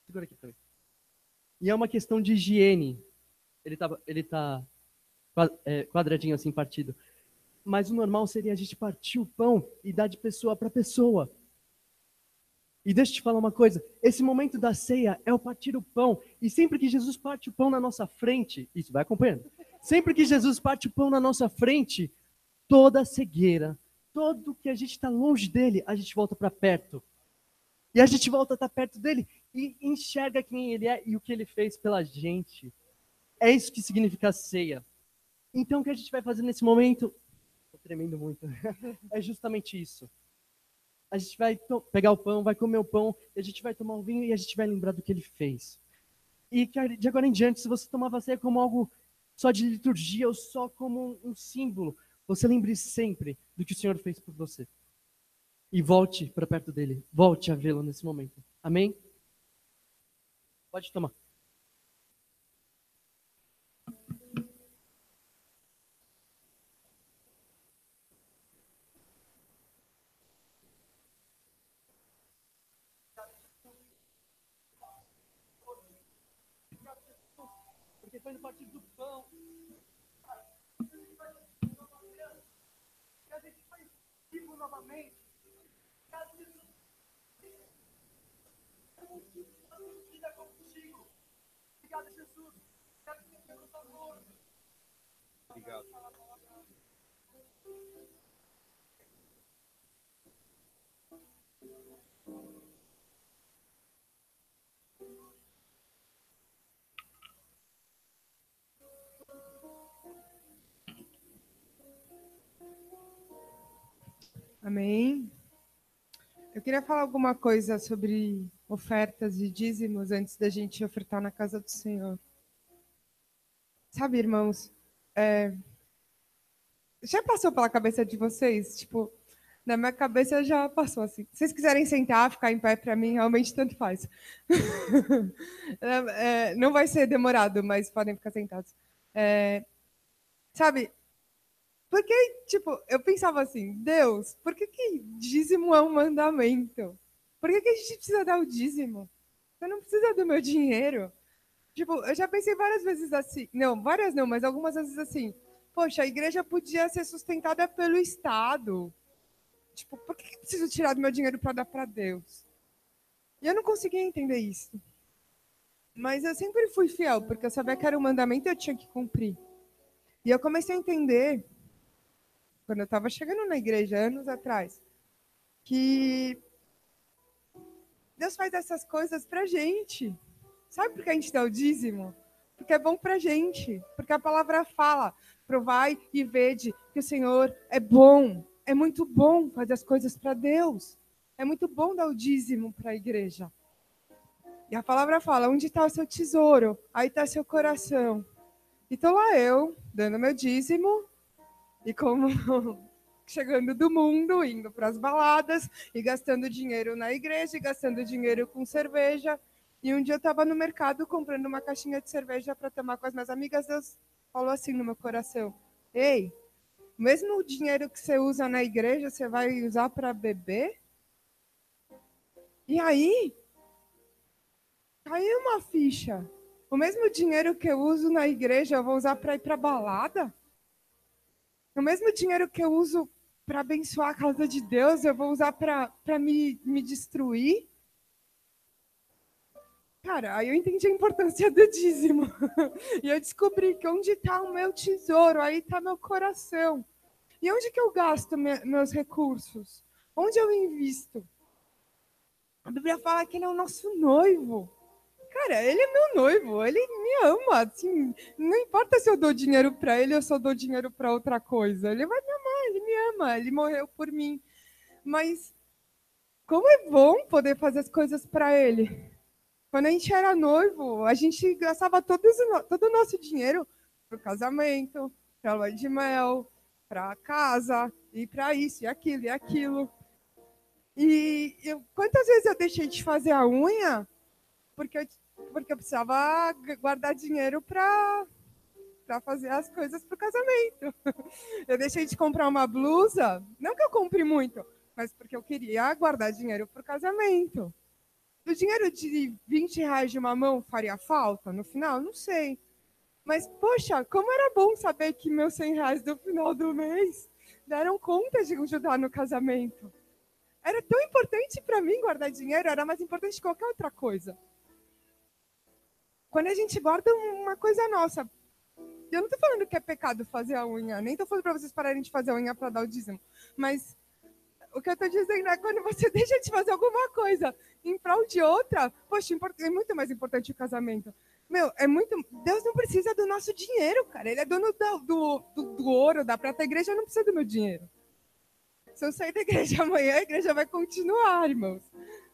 Speaker 3: Segura aqui pra mim. E é uma questão de higiene. Ele tá quadradinho assim, partido. Mas o normal seria a gente partir o pão e dar de pessoa para pessoa. E deixa eu te falar uma coisa, esse momento da ceia é o partir o pão. E sempre que Jesus parte o pão na nossa frente, isso, vai acompanhando. Sempre que Jesus parte o pão na nossa frente, toda a cegueira, todo que a gente está longe dele, a gente volta para perto. E a gente volta a estar perto dele e enxerga quem ele é e o que ele fez pela gente. É isso que significa a ceia. Então o que a gente vai fazer nesse momento, estou tremendo muito, é justamente isso. A gente vai pegar o pão, vai comer o pão, e a gente vai tomar o vinho e a gente vai lembrar do que ele fez. E de agora em diante, se você tomava a ceia como algo só de liturgia ou só como um símbolo, você lembre sempre do que o Senhor fez por você. E volte para perto dele, volte a vê-lo nesse momento. Amém? Pode tomar. Porque foi no partir do pão que a gente foi vivo novamente. Vida contigo. Obrigado, Jesus. Obrigado pelo seu amor.
Speaker 2: Obrigado.
Speaker 5: Amém. Eu queria falar alguma coisa sobre ofertas e dízimos antes da gente ofertar na casa do Senhor. Sabe, irmãos, já passou pela cabeça de vocês? Tipo, na minha cabeça já passou assim. Se vocês quiserem sentar, ficar em pé, para mim, realmente tanto faz. Não vai ser demorado, mas podem ficar sentados. Sabe, porque, tipo, eu pensava assim, Deus, por que dízimo é um mandamento? Por que a gente precisa dar o dízimo? Você não precisa do meu dinheiro. Tipo, eu já pensei várias vezes assim. Não, várias não, mas algumas vezes assim. Poxa, a igreja podia ser sustentada pelo Estado. Tipo, por que eu preciso tirar do meu dinheiro para dar para Deus? E eu não conseguia entender isso. Mas eu sempre fui fiel, porque eu sabia que era um mandamento e eu tinha que cumprir. E eu comecei a entender, quando eu estava chegando na igreja, anos atrás, que Deus faz essas coisas pra gente. Sabe por que a gente dá o dízimo? Porque é bom pra gente. Porque a palavra fala, provai e vede que o Senhor é bom. É muito bom fazer as coisas para Deus. É muito bom dar o dízimo para a igreja. E a palavra fala, onde está o seu tesouro? Aí está seu coração. Então lá eu, dando meu dízimo, e como chegando do mundo, indo para as baladas, e gastando dinheiro na igreja, e gastando dinheiro com cerveja. E um dia eu estava no mercado comprando uma caixinha de cerveja para tomar com as minhas amigas. Deus falou assim no meu coração, ei, mesmo o dinheiro que você usa na igreja, você vai usar para beber? E aí, caiu uma ficha. O mesmo dinheiro que eu uso na igreja, eu vou usar para ir para balada? O mesmo dinheiro que eu uso para abençoar a causa de Deus, eu vou usar para me destruir? Cara, aí eu entendi a importância do dízimo. E eu descobri que onde está o meu tesouro, aí está meu coração. E onde que eu gasto meus recursos? Onde eu invisto? A Bíblia fala que ele é o nosso noivo. Cara, ele é meu noivo, ele me ama. Assim, não importa se eu dou dinheiro para ele ou se eu dou dinheiro para outra coisa. Ele vai me amar, ele me ama, ele morreu por mim. Mas como é bom poder fazer as coisas para ele. Quando a gente era noivo, a gente gastava todo o nosso dinheiro para o casamento, para a lua de mel, para casa, e para isso, e aquilo, e aquilo. Quantas vezes eu deixei de fazer a unha porque eu precisava guardar dinheiro para fazer as coisas para o casamento. Eu deixei de comprar uma blusa, não que eu compre muito, mas porque eu queria guardar dinheiro para o casamento. O dinheiro de R$20 de uma mão faria falta no final? Não sei. Mas, poxa, como era bom saber que meus R$100 do final do mês deram conta de ajudar no casamento. Era tão importante para mim guardar dinheiro, era mais importante que qualquer outra coisa. Quando a gente guarda uma coisa nossa, eu não estou falando que é pecado fazer a unha, nem estou falando para vocês pararem de fazer a unha para dar o dízimo, mas o que eu estou dizendo é quando você deixa de fazer alguma coisa em prol de outra, poxa, é muito mais importante o casamento. Meu, Deus não precisa do nosso dinheiro, cara. Ele é dono do ouro, da prata. A igreja não precisa do meu dinheiro. Se eu sair da igreja amanhã, a igreja vai continuar, irmãos.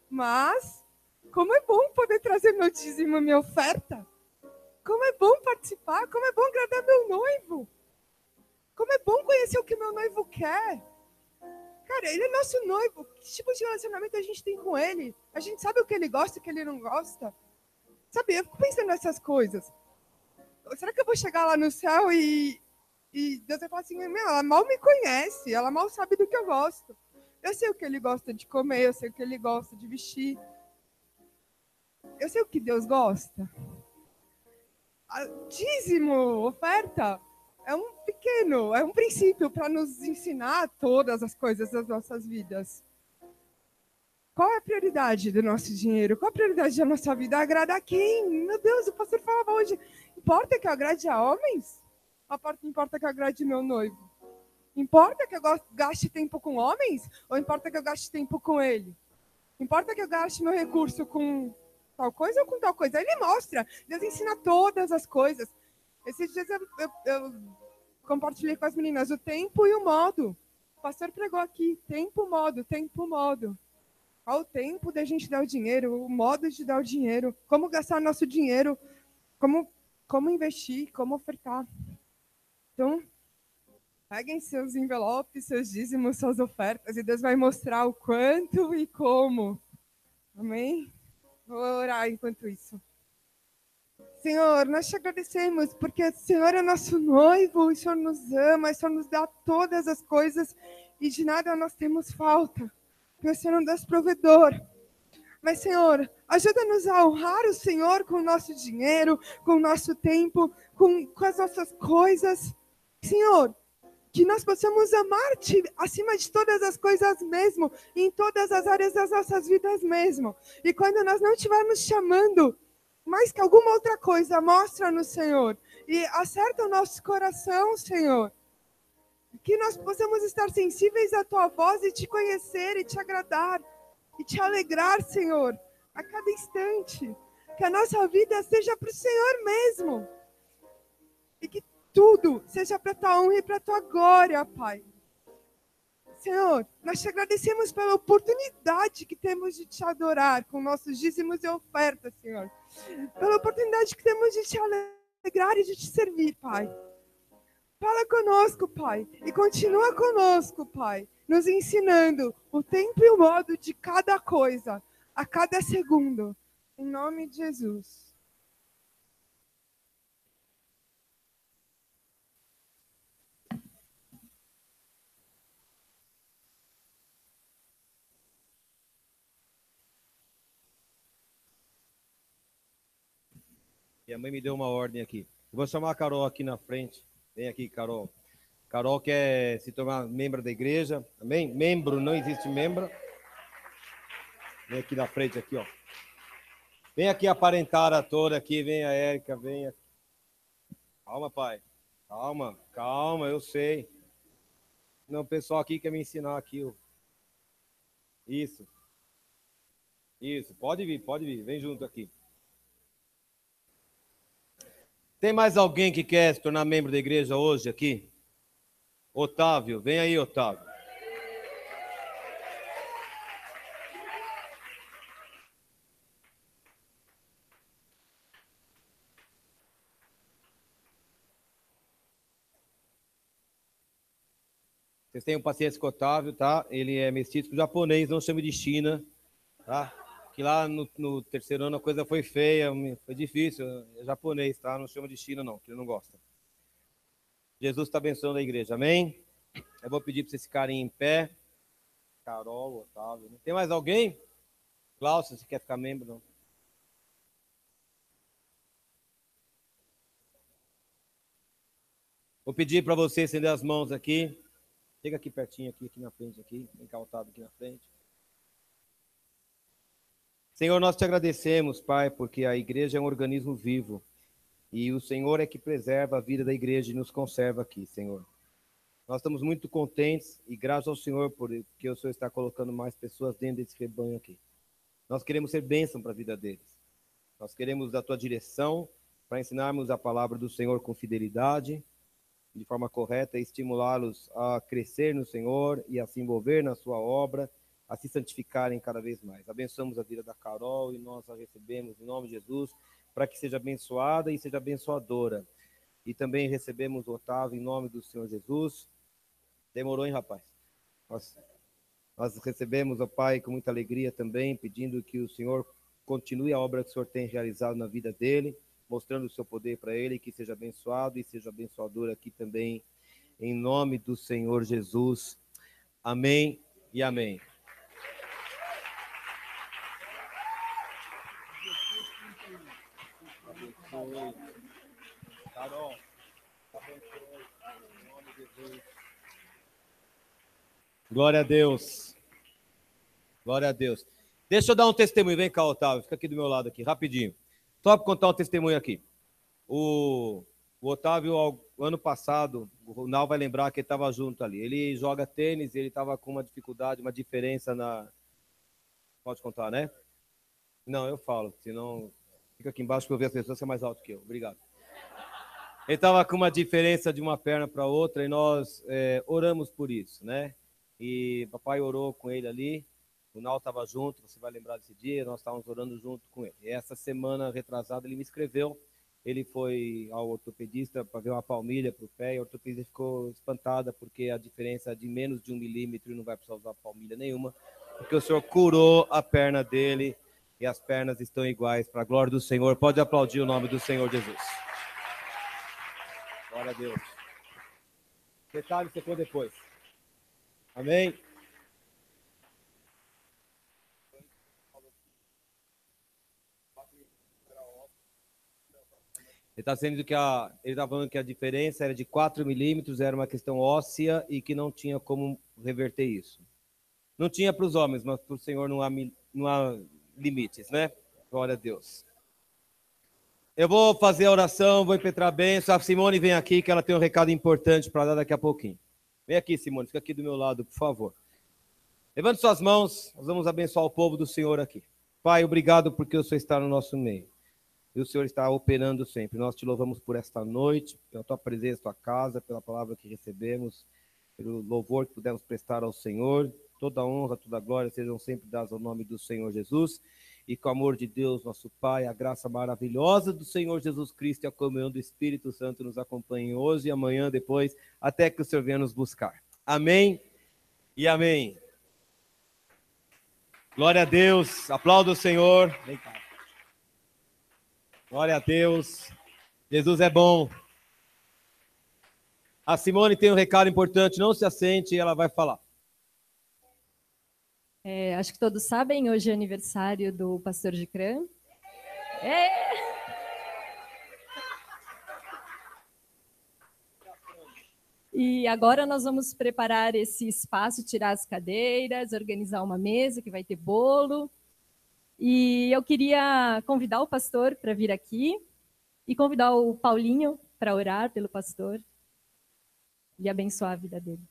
Speaker 5: Mas, como é bom poder trazer meu dízimo, minha oferta. Como é bom participar, como é bom agradar meu noivo. Como é bom conhecer o que meu noivo quer. Cara, ele é nosso noivo. Que tipo de relacionamento a gente tem com ele? A gente sabe o que ele gosta e o que ele não gosta? Sabe, eu fico pensando nessas coisas. Será que eu vou chegar lá no céu e Deus vai falar assim, ela mal me conhece, ela mal sabe do que eu gosto. Eu sei o que ele gosta de comer, eu sei o que ele gosta de vestir. Eu sei o que Deus gosta. Dízimo, oferta, é um princípio para nos ensinar todas as coisas das nossas vidas. Qual é a prioridade do nosso dinheiro? Qual a prioridade da nossa vida? Agradar quem? Meu Deus, o pastor falava hoje, importa que eu agrade a homens? Ou importa que eu agrade meu noivo? Importa que eu gaste tempo com homens? Ou importa que eu gaste tempo com ele? Importa que eu gaste meu recurso com tal coisa ou com tal coisa? Ele mostra, Deus ensina todas as coisas. Esses dias eu compartilhei com as meninas o tempo e o modo. O pastor pregou aqui, tempo, modo, tempo, modo. Qual o tempo da gente dar o dinheiro, o modo de dar o dinheiro, como gastar nosso dinheiro, como investir, como ofertar. Então, peguem seus envelopes, seus dízimos, suas ofertas, e Deus vai mostrar o quanto e como. Amém? Vou orar enquanto isso. Senhor, nós te agradecemos, porque o Senhor é nosso noivo, o Senhor nos ama, o Senhor nos dá todas as coisas, e de nada nós temos falta, porque o Senhor é um Deus provedor. Mas, Senhor, ajuda-nos a honrar o Senhor com o nosso dinheiro, com o nosso tempo, com as nossas coisas. Senhor, que nós possamos amar-te acima de todas as coisas mesmo, em todas as áreas das nossas vidas mesmo. E quando nós não estivermos chamando mais que alguma outra coisa, mostra-nos, Senhor, e acerta o nosso coração, Senhor. Que nós possamos estar sensíveis à tua voz e te conhecer e te agradar e te alegrar, Senhor, a cada instante. Que a nossa vida seja para o Senhor mesmo. E que tudo seja para a tua honra e para a tua glória, Pai. Senhor, nós te agradecemos pela oportunidade que temos de te adorar com nossos dízimos e ofertas, Senhor. Pela oportunidade que temos de te alegrar e de te servir, Pai. Fala conosco, Pai, e continua conosco, Pai, nos ensinando o tempo e o modo de cada coisa, a cada segundo. Em nome de Jesus.
Speaker 2: Minha mãe me deu uma ordem aqui. Eu vou chamar a Carol aqui na frente. Vem aqui, Carol. Carol quer se tornar membro da igreja. Amém? Membro, não existe membro. Vem aqui na frente, aqui, ó. Vem aqui aparentar a toda aqui. Vem a Érica, vem aqui. Calma, pai. Calma, calma, eu sei. Não, o pessoal aqui quer me ensinar aqui. Ó. Isso. Isso, pode vir. Vem junto aqui. Tem mais alguém que quer se tornar membro da igreja hoje aqui? Otávio, vem aí, Otávio. Vocês tenham paciência com o Otávio, tá? Ele é mestiço japonês, não chame de China, tá? Que lá no terceiro ano a coisa foi feia, foi difícil. É japonês, tá? Não chama de China, não, que ele não gosta. Jesus está abençoando a igreja, amém? Eu vou pedir para vocês ficarem em pé. Carol, Otávio. Tem mais alguém? Cláudio, você quer ficar membro? Não. Vou pedir para você estender as mãos aqui. Chega aqui pertinho, aqui na frente, aqui. Vem cá, Otávio, aqui na frente. Senhor, nós te agradecemos, Pai, porque a igreja é um organismo vivo. E o Senhor é que preserva a vida da igreja e nos conserva aqui, Senhor. Nós estamos muito contentes e graças ao Senhor porque o Senhor está colocando mais pessoas dentro desse rebanho aqui. Nós queremos ser bênção para a vida deles. Nós queremos a tua direção para ensinarmos a palavra do Senhor com fidelidade, de forma correta, e estimulá-los a crescer no Senhor e a se envolver na sua obra, a se santificarem cada vez mais. Abençoamos a vida da Carol e nós a recebemos em nome de Jesus, para que seja abençoada e seja abençoadora. E também recebemos o Otávio em nome do Senhor Jesus. Demorou, hein, rapaz? Nós recebemos, ó Pai, com muita alegria também, pedindo que o Senhor continue a obra que o Senhor tem realizado na vida dele, mostrando o seu poder para ele, que seja abençoado e seja abençoador aqui também, em nome do Senhor Jesus. Amém e amém. Carol, glória a Deus. Glória a Deus. Deixa eu dar um testemunho. Vem cá, Otávio. Fica aqui do meu lado aqui, rapidinho. Só para contar um testemunho aqui. O Otávio, ano passado, o Nau vai lembrar que ele estava junto ali. Ele joga tênis e ele estava com uma dificuldade, uma diferença na... Pode contar, né? Não, eu falo, senão... Fica aqui embaixo que eu vejo as pessoas que é mais alto que eu. Obrigado. Ele estava com uma diferença de uma perna para outra e nós oramos por isso, né? E papai orou com ele ali, o Nau estava junto, você vai lembrar desse dia, nós estávamos orando junto com ele. E essa semana retrasada ele me escreveu, ele foi ao ortopedista para ver uma palmilha para o pé e a ortopedista ficou espantada porque a diferença é de menos de 1 milímetro e não vai precisar usar palmilha nenhuma, porque o Senhor curou a perna dele e as pernas estão iguais para a glória do Senhor. Pode aplaudir o nome do Senhor Jesus. Glória a Deus. Detalhe você for depois. Amém? Ele está dizendo que ele está falando que a diferença era de 4 milímetros, era uma questão óssea e que não tinha como reverter isso. Não tinha para os homens, mas para o Senhor não há limites, né? Glória a Deus. Eu vou fazer a oração, vou impetrar a bênção. A Simone vem aqui, que ela tem um recado importante para dar daqui a pouquinho. Vem aqui, Simone, fica aqui do meu lado, por favor. Levante suas mãos, nós vamos abençoar o povo do Senhor aqui. Pai, obrigado porque o Senhor está no nosso meio. E o Senhor está operando sempre. Nós te louvamos por esta noite, pela tua presença, tua casa, pela palavra que recebemos, pelo louvor que pudemos prestar ao Senhor. Toda honra, toda glória sejam sempre dadas ao nome do Senhor Jesus. E com o amor de Deus, nosso Pai, a graça maravilhosa do Senhor Jesus Cristo e a comunhão do Espírito Santo nos acompanhem hoje e amanhã, depois, até que o Senhor venha nos buscar. Amém e amém. Glória a Deus. Aplauda o Senhor. Vem cá. Glória a Deus. Jesus é bom. A Simone tem um recado importante. Não se assente e ela vai falar.
Speaker 6: Acho que todos sabem, hoje é aniversário do pastor Gicrã. E agora nós vamos preparar esse espaço, tirar as cadeiras, organizar uma mesa que vai ter bolo. E eu queria convidar o pastor para vir aqui e convidar o Paulinho para orar pelo pastor e abençoar a vida dele.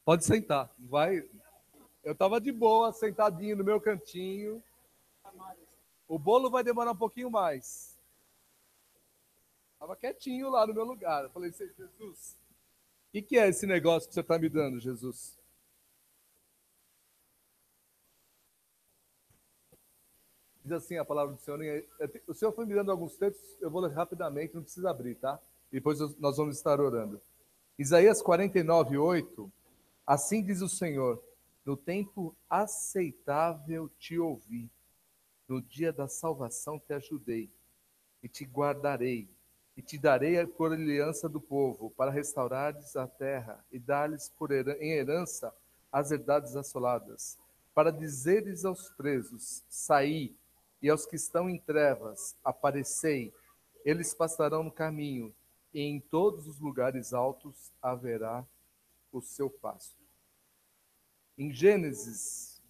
Speaker 7: Pode sentar. Vai. Eu estava de boa, sentadinho no meu cantinho. O bolo vai demorar um pouquinho mais. Estava quietinho lá no meu lugar. Eu falei, Jesus, o que é esse negócio que você está me dando, Jesus? Diz assim a palavra do Senhor. O Senhor foi me dando alguns textos, eu vou ler rapidamente, não precisa abrir, tá? Depois nós vamos estar orando. Isaías 49:8. Assim diz o Senhor, no tempo aceitável te ouvi, no dia da salvação te ajudei, e te guardarei, e te darei por aliança do povo, para restaurares a terra, e dar-lhes em herança as herdades assoladas, para dizeres aos presos, saí, e aos que estão em trevas, aparecei, eles passarão no caminho, e em todos os lugares altos haverá o seu pasto. Em Gênesis,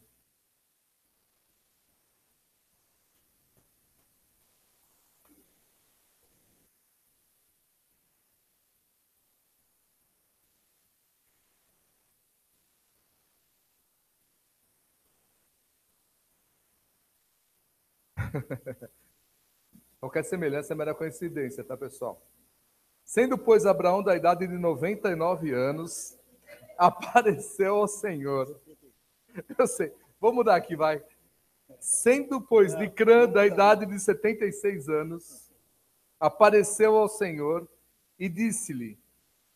Speaker 7: qualquer semelhança é mera coincidência, tá, pessoal? Sendo, pois, Abraão da idade de 99 anos, apareceu ao Senhor. Eu sei. Vou mudar aqui, vai. Sendo, pois, Licrã da idade de 76 anos, apareceu ao Senhor e disse-lhe,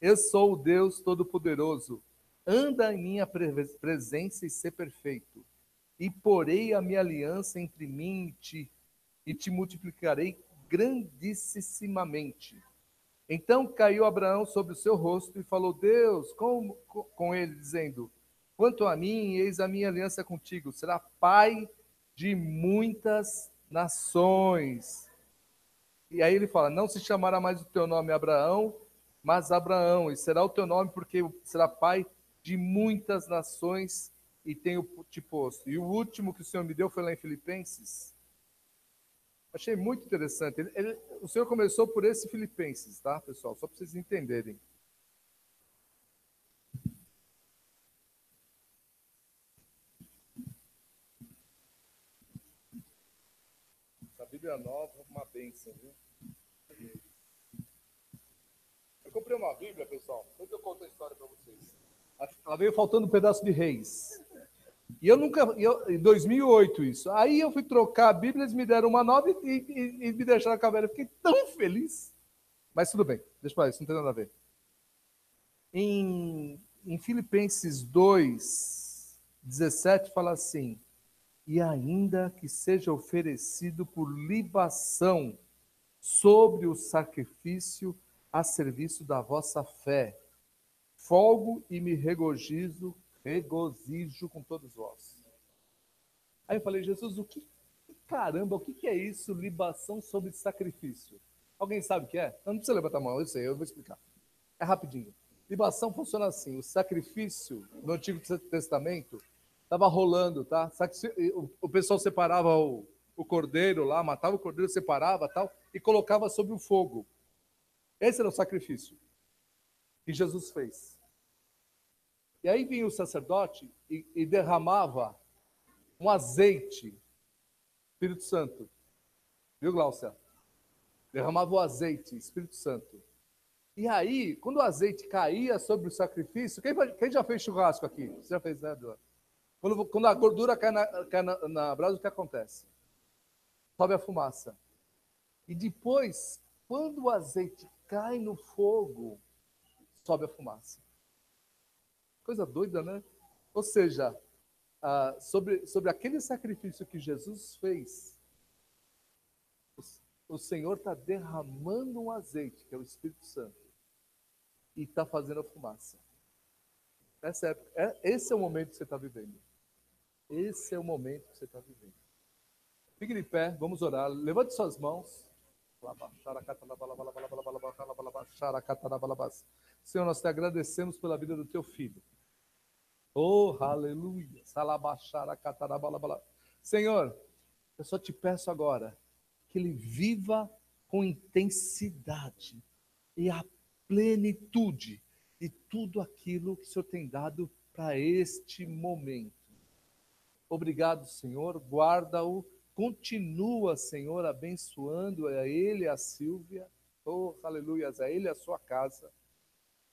Speaker 7: eu sou o Deus Todo-Poderoso, anda em minha presença e ser perfeito, e porei a minha aliança entre mim e te multiplicarei grandissimamente. Então caiu Abraão sobre o seu rosto e falou Deus com ele, dizendo, quanto a mim, eis a minha aliança contigo, será pai de muitas nações. E aí ele fala, não se chamará mais o teu nome Abraão, mas Abraão, e será o teu nome porque será pai de muitas nações e tenho te posto. E o último que o Senhor me deu foi lá em Filipenses. Achei muito interessante. O Senhor começou por esse Filipenses, tá, pessoal? Só para vocês entenderem. Essa Bíblia nova é uma bênção, viu? Eu comprei uma Bíblia, pessoal. Depois eu conto a história para vocês. Ela veio faltando um pedaço de Reis. E em 2008 isso. Aí eu fui trocar a Bíblia, eles me deram uma nova e me deixaram com a velha. Eu fiquei tão feliz. Mas tudo bem, deixa para isso, não tem nada a ver. Em Filipenses 2:17 fala assim, e ainda que seja oferecido por libação sobre o sacrifício a serviço da vossa fé, folgo e me regozijo regozijo com todos vós. Aí eu falei, Jesus, caramba, o que é isso? Libação sobre sacrifício. Alguém sabe o que é? Não precisa levantar a mão, eu sei, eu vou explicar. É rapidinho. Libação funciona assim, o sacrifício no Antigo Testamento estava rolando, tá? O pessoal separava o cordeiro lá, matava o cordeiro, separava tal, e colocava sobre o fogo. Esse era o sacrifício que Jesus fez. E aí vinha o sacerdote e derramava um azeite, Espírito Santo. Viu, Glaucia? Derramava o azeite, Espírito Santo. E aí, quando o azeite caía sobre o sacrifício, quem já fez churrasco aqui? Você já fez, né, Eduardo? Quando a gordura cai na brasa, o que acontece? Sobe a fumaça. E depois, quando o azeite cai no fogo, sobe a fumaça. Coisa doida, né? Ou seja, sobre aquele sacrifício que Jesus fez, o Senhor está derramando um azeite, que é o Espírito Santo, e está fazendo a fumaça. Esse é o momento que você está vivendo. Esse é o momento que você está vivendo. Fique de pé, vamos orar. Levante suas mãos. Senhor, nós te agradecemos pela vida do teu filho. Oh, aleluia. Senhor, eu só te peço agora que ele viva com intensidade e a plenitude de tudo aquilo que o Senhor tem dado para este momento. Obrigado, Senhor. Guarda-o. Continua, Senhor, abençoando a ele e a Silvia. Oh, aleluia, a ele e a sua casa.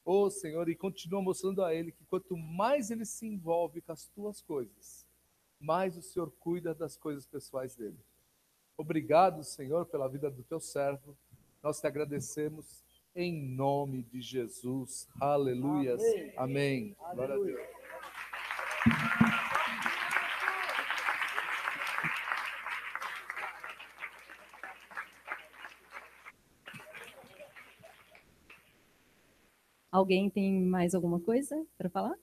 Speaker 7: Oh, Senhor, e continua mostrando a ele que quanto mais ele se envolve com as tuas coisas, mais o Senhor cuida das coisas pessoais dele. Obrigado, Senhor, pela vida do teu servo. Nós te agradecemos em nome de Jesus. Aleluias. Amém. Glória a Deus.
Speaker 6: Alguém tem mais alguma coisa para falar?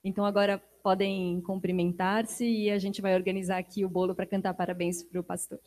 Speaker 6: Então agora podem cumprimentar-se e a gente vai organizar aqui o bolo para cantar parabéns para o pastor.